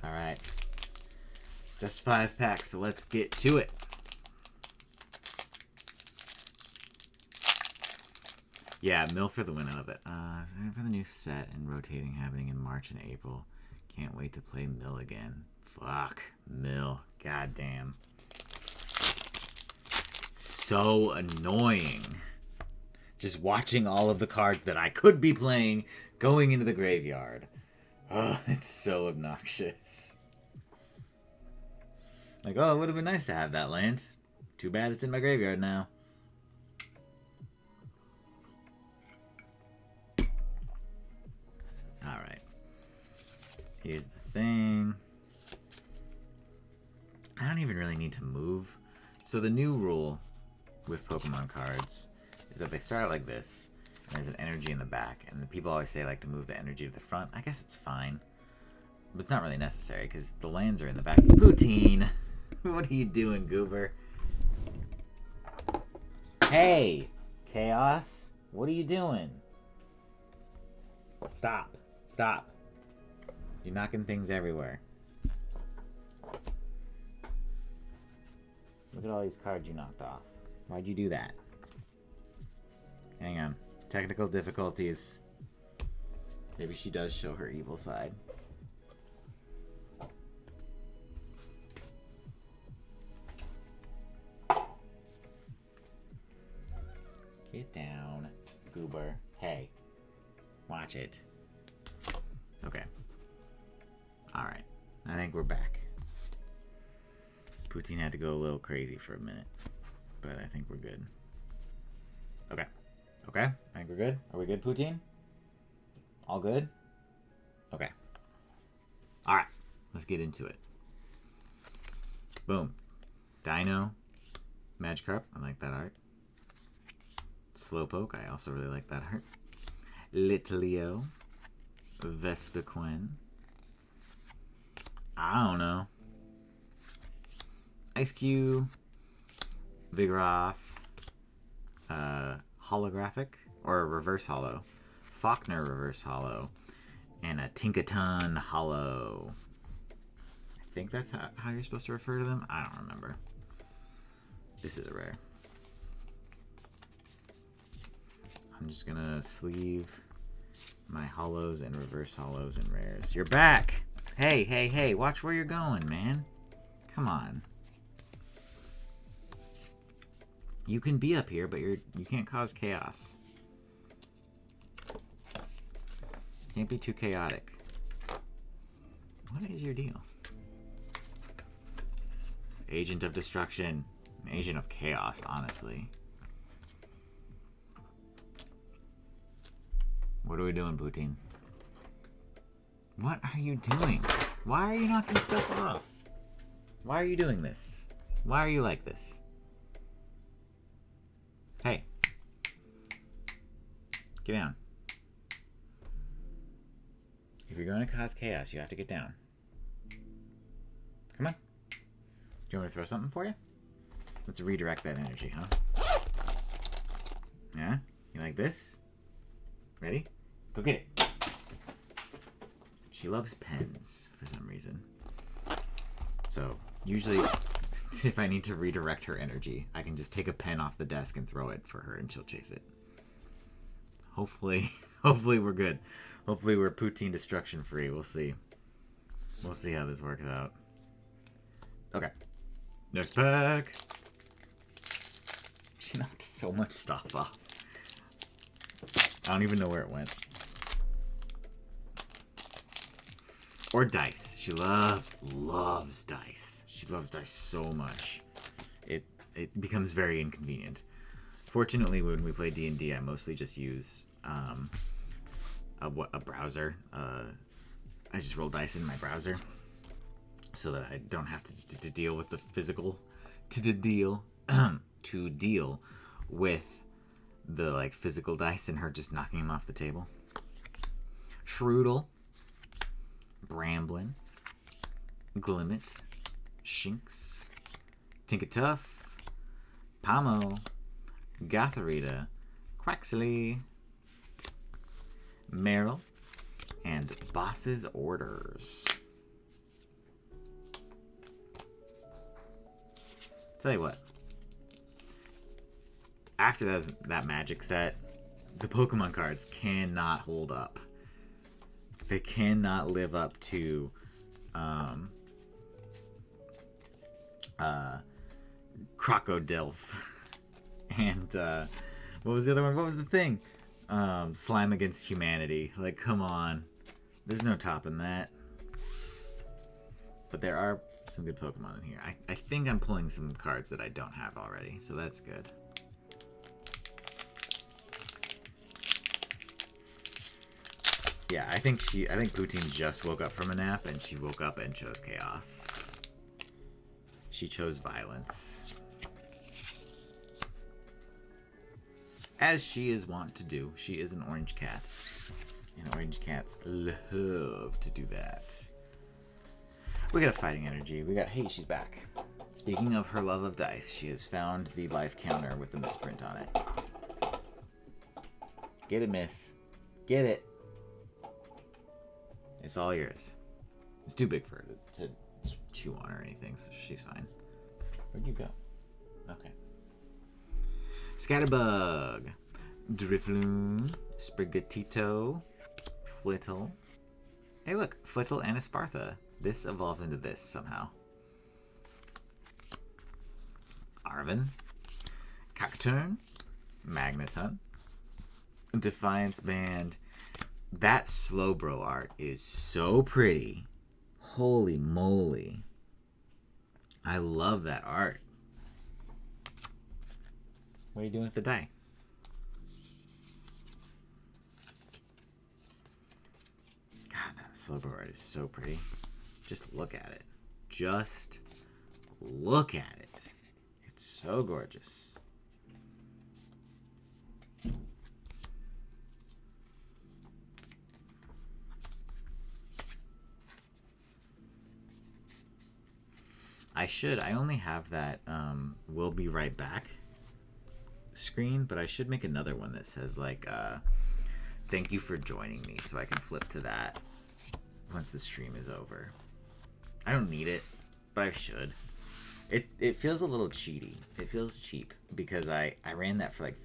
Speaker 1: Alright. Just 5 packs, so let's get to it. Yeah, mill for the win out of it. For the new set and rotating happening in March and April. Can't wait to play mill again. Fuck. Mill. Goddamn. So annoying. Just watching all of the cards that I could be playing going into the graveyard. Oh, it's so obnoxious. Like, oh, it would have been nice to have that land. Too bad it's in my graveyard now. Alright. Here's the thing. I don't even really need to move. So the new rule with Pokemon cards is that they start out like this. And there's an energy in the back. And the people always say like to move the energy to the front. I guess it's fine. But it's not really necessary because the lands are in the back. Poutine! What are you doing, Goober? Hey! Chaos! What are you doing? Stop. Stop. You're knocking things everywhere. Look at all these cards you knocked off. Why'd you do that? Hang on. Technical difficulties. Maybe she does show her evil side. Get down, Goober. Hey. Watch it. Okay. Alright. I think we're back. Poutine had to go a little crazy for a minute. But I think we're good. Okay. Okay? I think we're good. Are we good, Poutine? All good? Okay. Alright. Let's get into it. Boom. Dino. Magikarp. I like that art. Slowpoke. I also really like that art. Litleo. Vespiquen. I don't know. Ice Cube. Vigoroth. Holographic. Or reverse holo. Faulkner reverse holo. And a Tinkaton holo. I think that's how you're supposed to refer to them. I don't remember. This is a rare. I'm just gonna sleeve my holos and reverse holos and rares. You're back! Hey, hey, hey, watch where you're going, man. Come on. You can be up here, but you can't cause chaos. Can't be too chaotic. What is your deal? Agent of destruction. An agent of chaos, honestly. What are we doing, Poutine? What are you doing? Why are you knocking stuff off? Why are you doing this? Why are you like this? Hey. Get down. If you're going to cause chaos, you have to get down. Come on. Do you want me to throw something for you? Let's redirect that energy, huh? Yeah? You like this? Ready? Go get it. She loves pens for some reason. So usually if I need to redirect her energy, I can just take a pen off the desk and throw it for her and she'll chase it. Hopefully we're good. Hopefully we're poutine destruction free. We'll see. We'll see how this works out. Okay. Next pack. She knocked so much stuff off. I don't even know where it went. Or dice. She loves dice. She loves dice so much. It becomes very inconvenient. Fortunately, when we play D&D, I mostly just use a browser. I just roll dice in my browser so that I don't have to deal with the physical to deal with the like physical dice and her just knocking them off the table. Shrewdle, Bramblin, Glimmet, Shinx, Tinkatuff, Pamo, Gotharita, Quaxley, Meryl, and Boss's Orders. Tell you what. After that magic set, the Pokemon cards cannot hold up. They cannot live up to Crocodilf and what was the other one? What was the thing? Slime Against Humanity. Like, come on. There's no topping that. But there are some good Pokemon in here. I think I'm pulling some cards that I don't have already, so that's good. Yeah, I think Poutine just woke up from a nap, and she woke up and chose chaos. She chose violence. As she is wont to do. She is an orange cat. And orange cats love to do that. We got a fighting energy. We got, hey, she's back. Speaking of her love of dice, she has found the life counter with the misprint on it. Get it, miss. Get it. It's all yours. It's too big for her to chew on or anything, so she's fine. Where'd you go? Okay. Scatterbug, Drifloon, Sprigatito, Flittle. Hey look, Flittle and Espartha. This evolved into this somehow. Arven, Cacturne, Magneton, Defiance Band. That Slowbro art is so pretty. Holy moly. I love that art. What are you doing with the die? God, that Slowbro art is so pretty. Just look at it. Just look at it. It's so gorgeous. I only have that we'll be right back screen, but I should make another one that says like thank you for joining me, so I can flip to that once the stream is over. I don't need it, but I should. It feels a little cheaty. It feels cheap because I ran that for like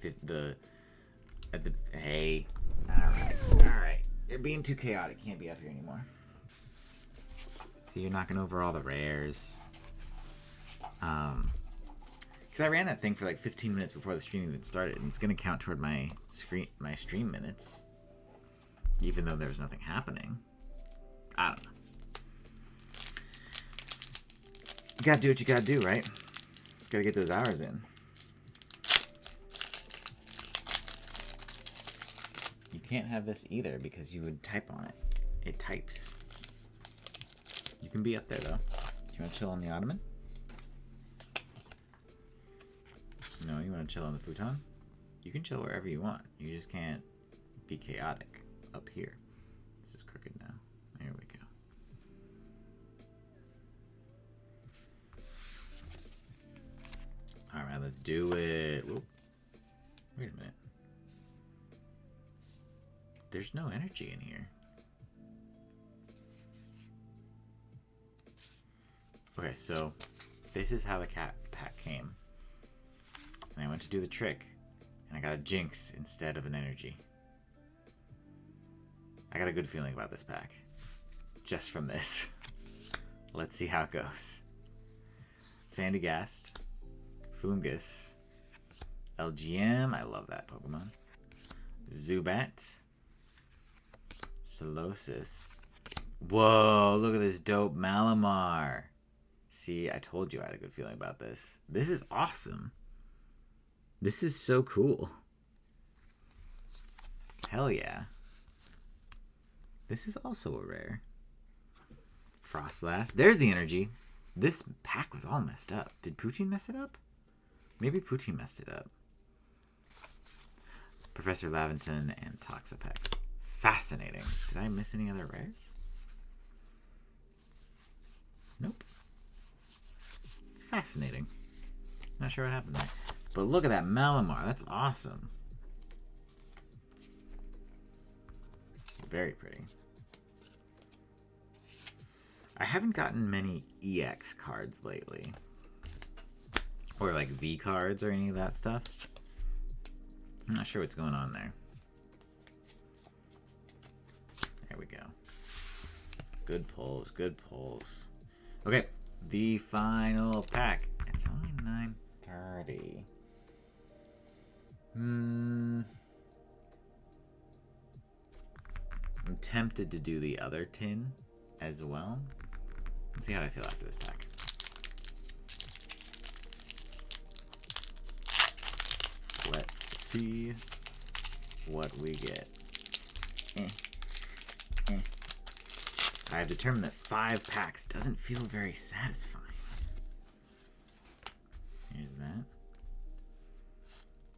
Speaker 1: hey, all right. You're being too chaotic. Can't be up here anymore. So you're knocking over all the rares. Because I ran that thing for like 15 minutes before the stream even started, and it's gonna count toward my stream minutes, even though there's nothing happening. I don't know. You gotta do what you gotta do, right? Gotta get those hours in. You can't have this either because you would type on it. It types. You can be up there though. You wanna chill on the ottoman? No, you want to chill on the futon? You can chill wherever you want. You just can't be chaotic up here. This is crooked now. There we go. Alright, let's do it. Whoop. Wait a minute. There's no energy in here. Okay, so this is how the cat pack came. And I went to do the trick, and I got a Jinx instead of an energy. I got a good feeling about this pack. Just from this. Let's see how it goes. Sandygast, Foongus, LGM, I love that Pokemon. Zubat, Solosis. Whoa, look at this dope Malamar. See, I told you I had a good feeling about this. This is awesome. This is so cool. Hell yeah. This is also a rare. Frostlass. There's the energy. This pack was all messed up. Did Poutine mess it up? Maybe Poutine messed it up. Professor Laventon and Toxapex. Fascinating. Did I miss any other rares? Nope. Fascinating. Not sure what happened there. But look at that Malamar. That's awesome. Very pretty. I haven't gotten many EX cards lately. Or like V cards or any of that stuff. I'm not sure what's going on there. There we go. Good pulls, good pulls. Okay, the final pack. It's only 9:30. I'm tempted to do the other tin as well. Let's see how I feel after this pack. Let's see what we get. I have determined that 5 packs doesn't feel very satisfying. Here's that.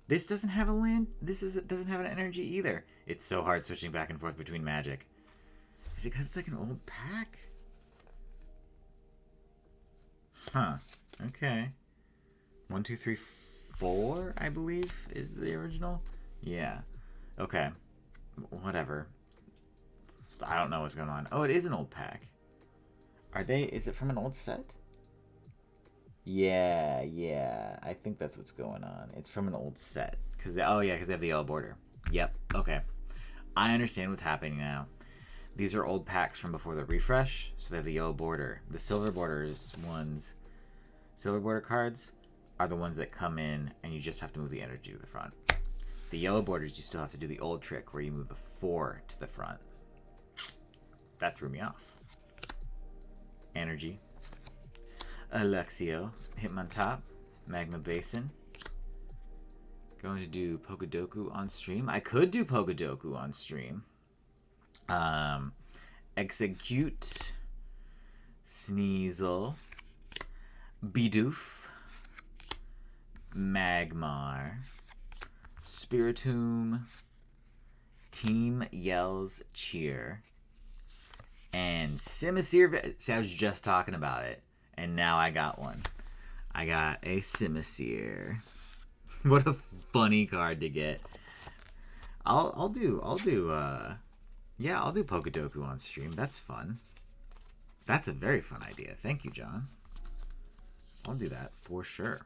Speaker 1: This doesn't have a land. Doesn't have an energy either. It's so hard switching back and forth between Magic. Is it because it's like an old pack? Huh. Okay. 1, 2, 3, 4, I believe, is the original. Yeah. Okay. Whatever. I don't know what's going on. Oh, it is an old pack. Is it from an old set? Yeah. I think that's what's going on. It's from an old set. Because they have the yellow border. Yep. Okay. I understand what's happening now. These are old packs from before the refresh, so they have the yellow border. The silver border cards are the ones that come in and you just have to move the energy to the front. The yellow borders, you still have to do the old trick where you move the 4 to the front. That threw me off. Energy. Alexio. Hitmontop. Magma Basin. Going to do Pokedoku on stream. I could do Pokedoku on stream. Execute. Sneasel. Bidoof. Magmar. Spiritomb. Team Yells Cheer. And Simisear. See, I was just talking about it. And now I got one. I got a Simisear. What a funny card to get. I'll do Pokedoku on stream. That's fun. That's a very fun idea. Thank you, John. I'll do that for sure.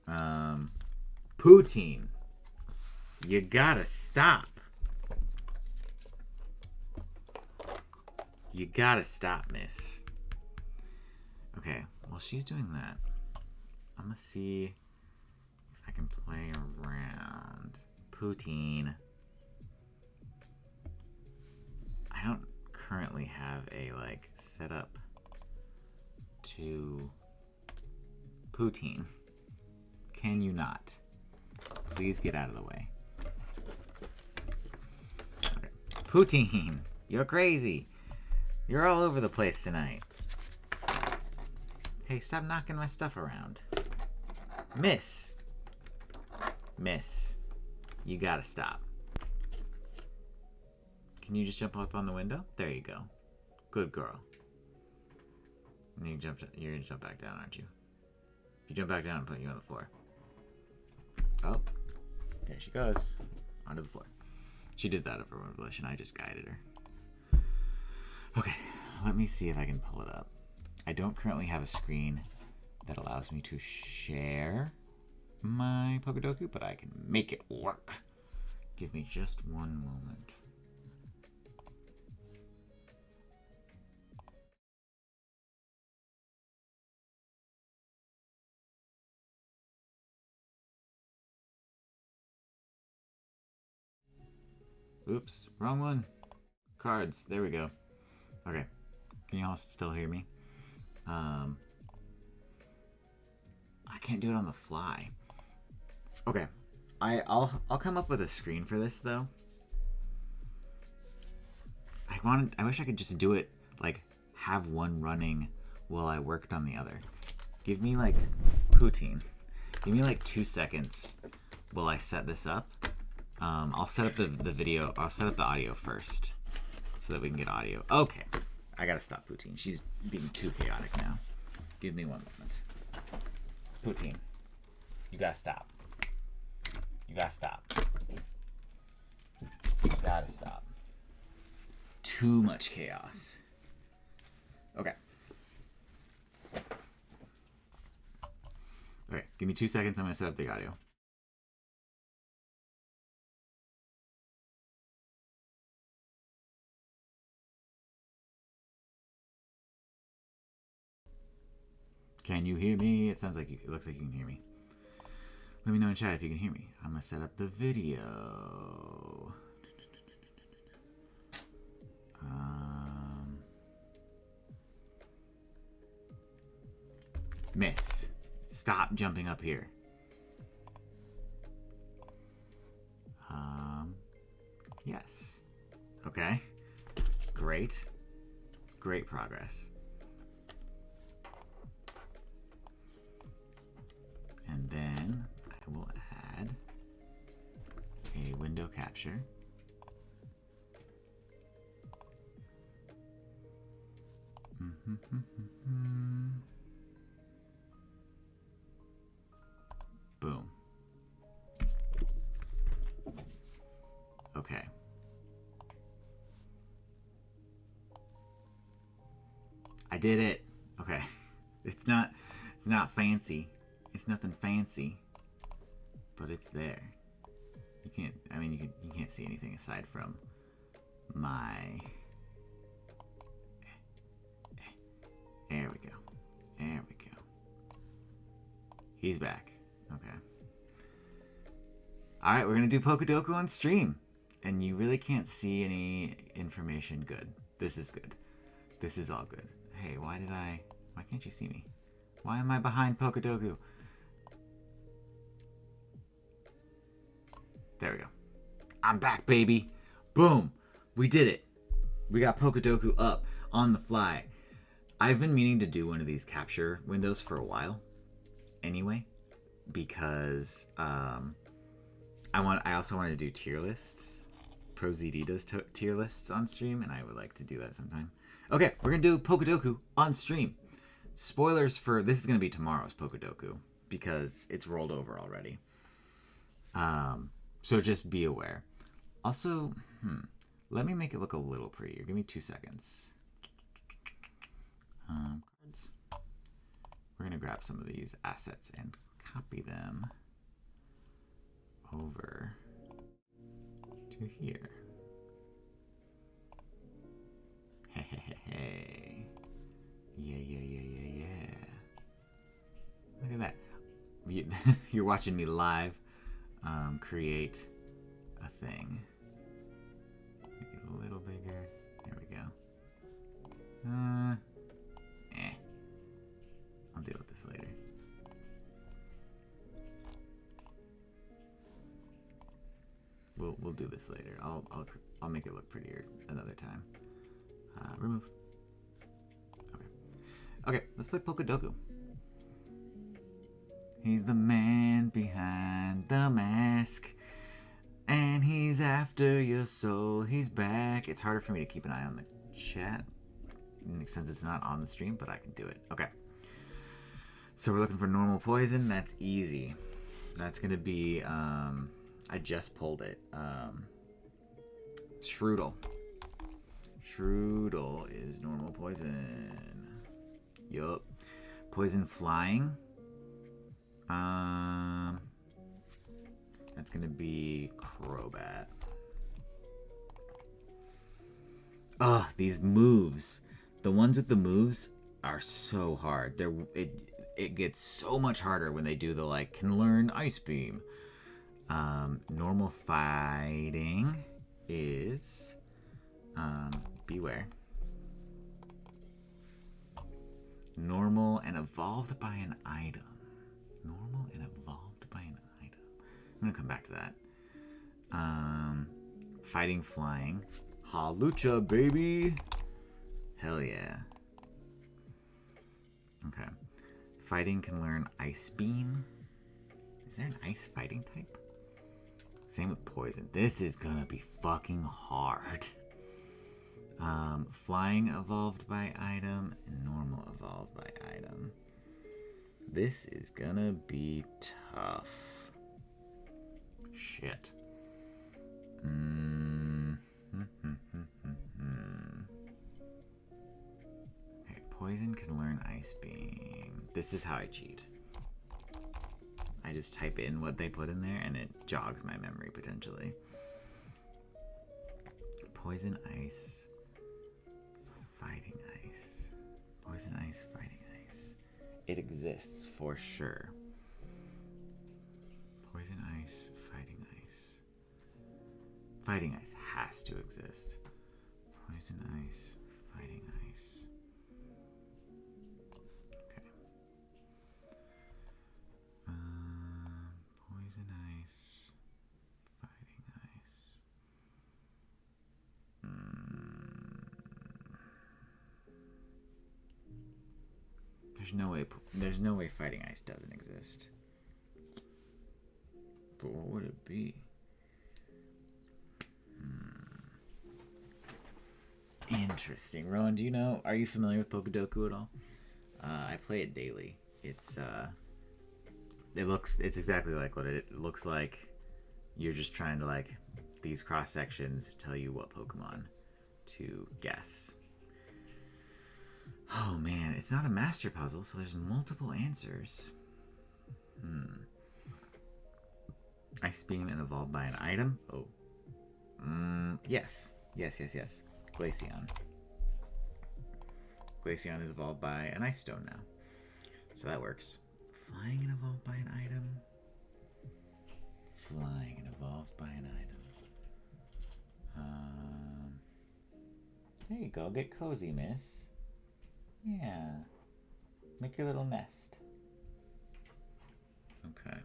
Speaker 1: Poutine. You gotta stop. You gotta stop, miss. Okay, while she's doing that, I'm gonna see if I can play around. Poutine. I don't currently have a setup to Poutine. Can you not? Please get out of the way. Okay. Poutine, you're crazy. You're all over the place tonight. Hey, stop knocking my stuff around. Miss. You gotta stop. Can you just jump up on the window? There you go. Good girl. And you're gonna jump back down, aren't you? If you jump back down, I'm putting you on the floor. Oh. There she goes. Onto the floor. She did that of her own volition. I just guided her. Okay. let me see if I can pull it up. I don't currently have a screen that allows me to share my Pokedoku, but I can make it work. Give me just one moment. Oops, wrong one. Cards, there we go. Okay, can you all still hear me? I can't do it on the fly. Okay, I'll come up with a screen for this though. I wish I could just do it like have one running while I worked on the other. Give me like poutine. Give me like 2 seconds while I set this up. I'll set up the video. I'll set up the audio first so that we can get audio. Okay, I gotta stop Poutine. She's being too chaotic now. Give me one moment. Poutine, you gotta stop. You gotta stop. You gotta stop. Too much chaos. Okay. Okay, give me 2 seconds. I'm gonna set up the audio. Can you hear me? It sounds like it looks like you can hear me. Let me know in chat if you can hear me. I'm gonna set up the video. Miss, stop jumping up here. Yes. Okay. Great. Great progress. And then I will add a window capture. Boom. Okay. I did it. Okay. It's not fancy. It's nothing fancy, but it's there. You can't, I mean, you can't see anything aside from my, there we go. There we go. He's back. Okay. All right, we're going to do Pokedoku on stream. And you really can't see any information good. This is good. This is all good. Hey, why can't you see me? Why am I behind Pokedoku? There we go. I'm back, baby. Boom. We did it. We got Pokedoku up on the fly. I've been meaning to do one of these capture windows for a while. Anyway, because I also want to do tier lists. ProZD does tier lists on stream, and I would like to do that sometime. Okay, we're gonna do Pokedoku on stream. Spoilers for this is gonna be tomorrow's Pokedoku because it's rolled over already. So just be aware. Also, let me make it look a little prettier. Give me 2 seconds. Cards. We're gonna grab some of these assets and copy them over to here. Hey. Yeah. Look at that. You're watching me live create a thing. Make it a little bigger. There we go. I'll deal with this later. We'll do this later. I'll make it look prettier another time. Remove. Okay, let's play Pokedoku. He's the man behind the mask, and he's after your soul. He's back. It's harder for me to keep an eye on the chat since it's not on the stream, but I can do it. Okay. So we're looking for normal poison. That's easy. That's gonna be I just pulled it. Strudel. Strudel is normal poison. Yup. Poison flying. That's gonna be Crobat. Ah, these moves. The ones with the moves are so hard. It gets so much harder when they do the like can learn Ice Beam. Normal fighting is Beware. Normal and evolved by an item. Normal and evolved by an item. I'm gonna come back to that. Fighting flying. Halucha, baby. Hell yeah. Okay. Fighting can learn Ice Beam. Is there an ice fighting type? Same with poison. This is gonna be fucking hard. Flying evolved by item and normal evolved by item. This is gonna be tough. Shit. Okay, poison can learn Ice Beam. This is how I cheat. I just type in what they put in there and it jogs my memory potentially. Poison Ice. Fighting Ice. Poison Ice, Fighting Ice. It exists for sure. Poison Ice, Fighting Ice. Fighting Ice has to exist. Poison Ice, Fighting Ice. Okay. Poison Ice, Fighting Ice. There's no way Fighting Ice doesn't exist. But what would it be? Interesting. Rowan, do you know, are you familiar with Pokedoku at all? I play it daily. It's exactly like what it looks like. You're just trying to like these cross sections tell you what Pokemon to guess. Oh man, it's not a master puzzle, so there's multiple answers. Ice Beam and evolved by an item? Oh. Yes. Glaceon. Glaceon is evolved by an Ice Stone now. So that works. Flying and evolved by an item. Flying and evolved by an item. There you go. Get cozy, miss. Yeah. Make your little nest. Okay.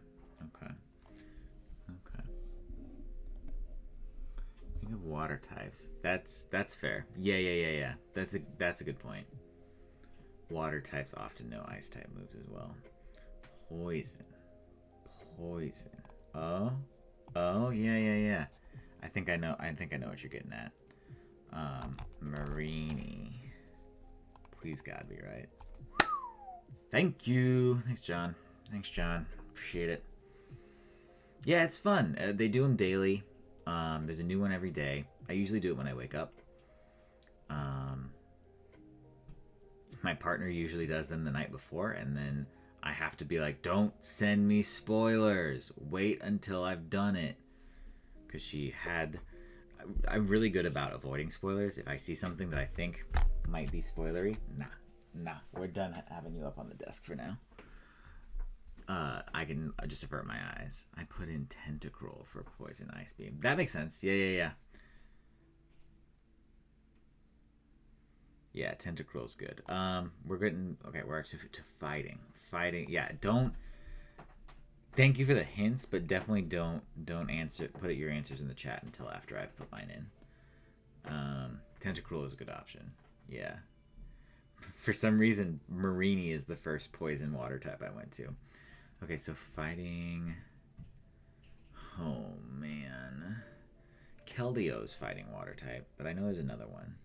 Speaker 1: Think of water types. That's fair. Yeah. That's a good point. Water types often know ice type moves as well. Poison. Oh, yeah. I think I know what you're getting at. Marini. Please God be right. Thank you. Thanks, John. Appreciate it. Yeah, it's fun. They do them daily. There's a new one every day. I usually do it when I wake up. My partner usually does them the night before, and then I have to be like, don't send me spoilers. Wait until I've done it. Because I'm really good about avoiding spoilers. If I see something that I think might be spoilery, nah. We're done having you up on the desk for now. I can just avert my eyes. I put in Tentacruel for Poison Ice Beam. That makes sense. Yeah. Yeah, Tentacruel's good. We're to fighting. Yeah, don't. Thank you for the hints, but definitely don't put your answers in the chat until after I've put mine in. Tentacruel is a good option. Yeah. For some reason, Marini is the first poison water type I went to. Okay, so fighting. Oh man, Keldeo fighting water type, but I know there's another one.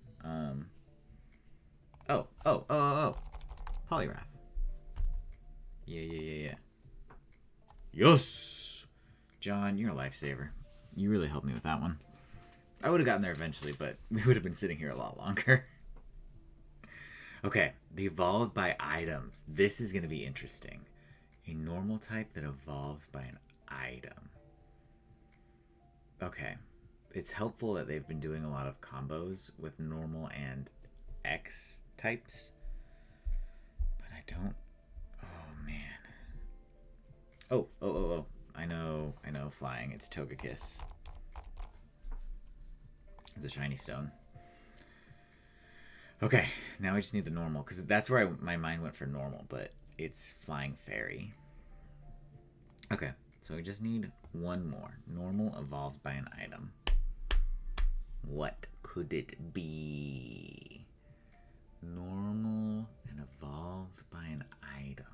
Speaker 1: Oh. Poliwrath. Yeah. Yes! John, you're a lifesaver. You really helped me with that one. I would have gotten there eventually, but we would have been sitting here a lot longer. Okay, the evolved by items. This is going to be interesting. A normal type that evolves by an item. Okay. It's helpful that they've been doing a lot of combos with normal and X types. But I don't... Oh, man. Oh. I know, flying. It's Togekiss. It's a shiny stone. Okay, now I just need the normal, because that's where my mind went for normal, but it's flying fairy. Okay, so we just need one more. Normal evolved by an item. What could it be? Normal and evolved by an item.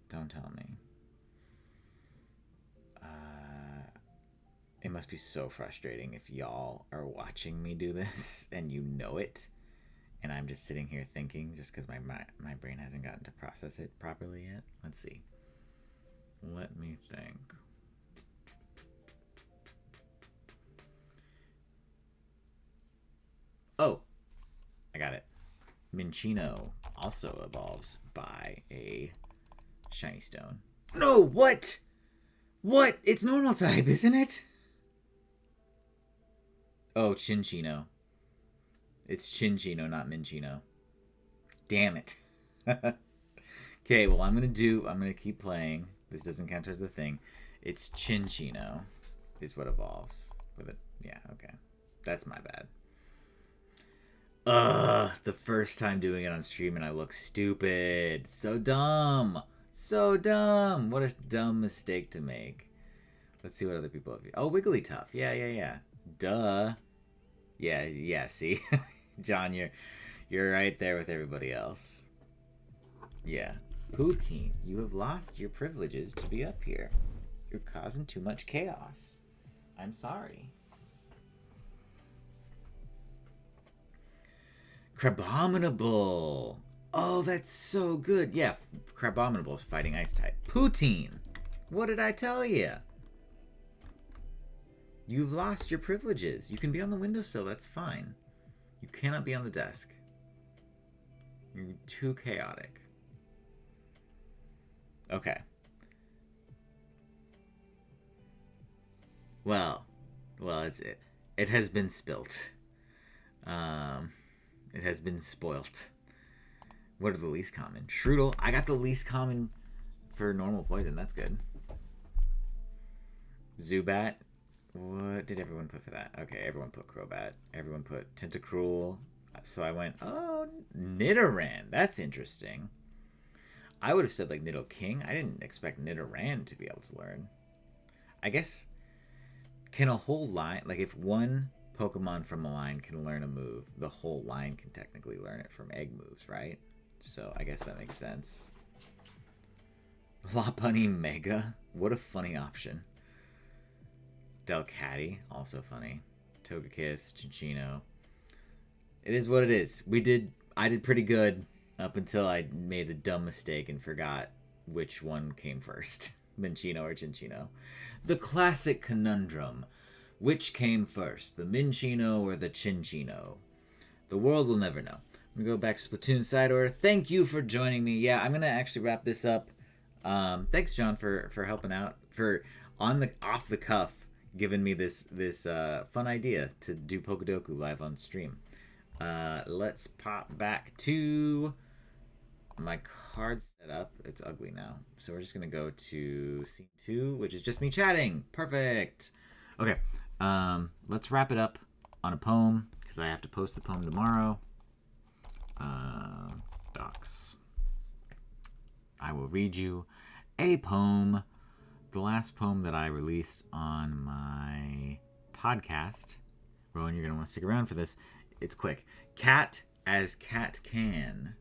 Speaker 1: Don't tell me. It must be so frustrating if y'all are watching me do this and you know it, and I'm just sitting here thinking just because my brain hasn't gotten to process it properly yet. Let's see. Let me think. Oh, I got it. Minccino also evolves by a shiny stone. No, what? What? It's normal type, isn't it? Oh, Cinccino. It's Cinccino, not Minccino. Damn it. Okay, well, I'm gonna keep playing. This doesn't count as the thing. It's Cinccino is what evolves with it. Yeah, okay. That's my bad. The first time doing it on stream and I look stupid. So dumb. So dumb. What a dumb mistake to make. Let's see what other people have. Oh, Wigglytuff. Yeah. Duh. Yeah, see? John, you're right there with everybody else. Yeah. Poutine, you have lost your privileges to be up here. You're causing too much chaos. I'm sorry. Crabominable. Oh, that's so good. Yeah, Crabominable is fighting ice type. Poutine. What did I tell you? You've lost your privileges. You can be on the windowsill. That's fine. You cannot be on the desk. You're too chaotic. Okay. Well, it has been spilt. It has been spoilt. What are the least common? Shroodle. I got the least common for normal poison. That's good. Zubat. What did everyone put for that? Okay, everyone put Crobat. Everyone put Tentacruel. So I went, oh, Nidoran. That's interesting. I would have said like Nidoking. I didn't expect Nidoran to be able to learn. I guess, can a whole line, like if one Pokemon from a line can learn a move, the whole line can technically learn it from egg moves, right? So I guess that makes sense. Lopunny Mega. What a funny option. Delcatty, also funny. Togekiss, Cinccino. It is what it is. I did pretty good up until I made a dumb mistake and forgot which one came first. Minccino or Cinccino. The classic conundrum. Which came first, the Minccino or the Cinccino? The world will never know. I'm going to go back to Splatoon side order. Thank you for joining me. Yeah, I'm going to actually wrap this up. Thanks, John, for helping out. For off the cuff, giving me this fun idea to do Pokedoku live on stream. Let's pop back to my card setup. It's ugly now. So we're just going to go to scene 2, which is just me chatting. Perfect. Okay. Let's wrap it up on a poem, because I have to post the poem tomorrow. Docs. I will read you a poem, the last poem that I released on my podcast. Rowan, you're going to want to stick around for this. It's quick. Cat as cat can.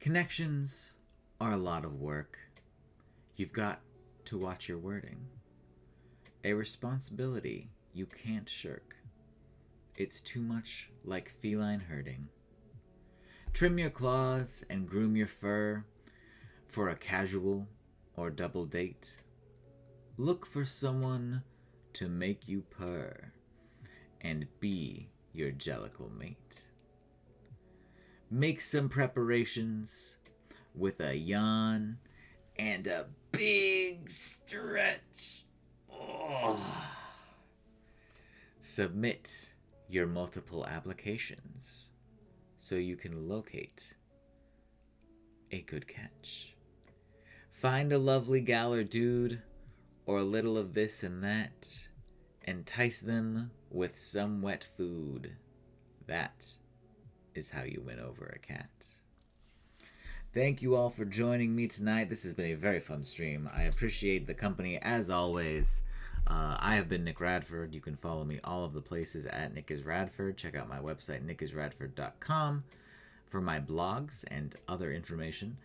Speaker 1: Connections are a lot of work. You've got to watch your wording. A responsibility you can't shirk. It's too much like feline herding. Trim your claws and groom your fur for a casual or double date. Look for someone to make you purr and be your jellicle mate. Make some preparations with a yawn and a big stretch. Oh. Submit your multiple applications so you can locate a good catch. Find a lovely gal or dude, or a little of this and that. Entice them with some wet food. That is how you win over a cat. Thank you all for joining me tonight. This has been a very fun stream. I appreciate the company as always. I have been Nick Radford. You can follow me all of the places at NickIsRadford. Check out my website, NickIsRadford.com, for my blogs and other information.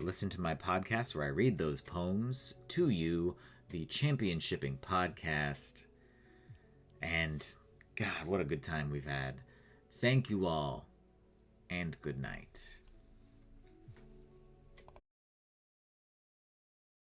Speaker 1: Listen to my podcast where I read those poems to you, the Championshipping Podcast. And God, what a good time we've had. Thank you all, and good night.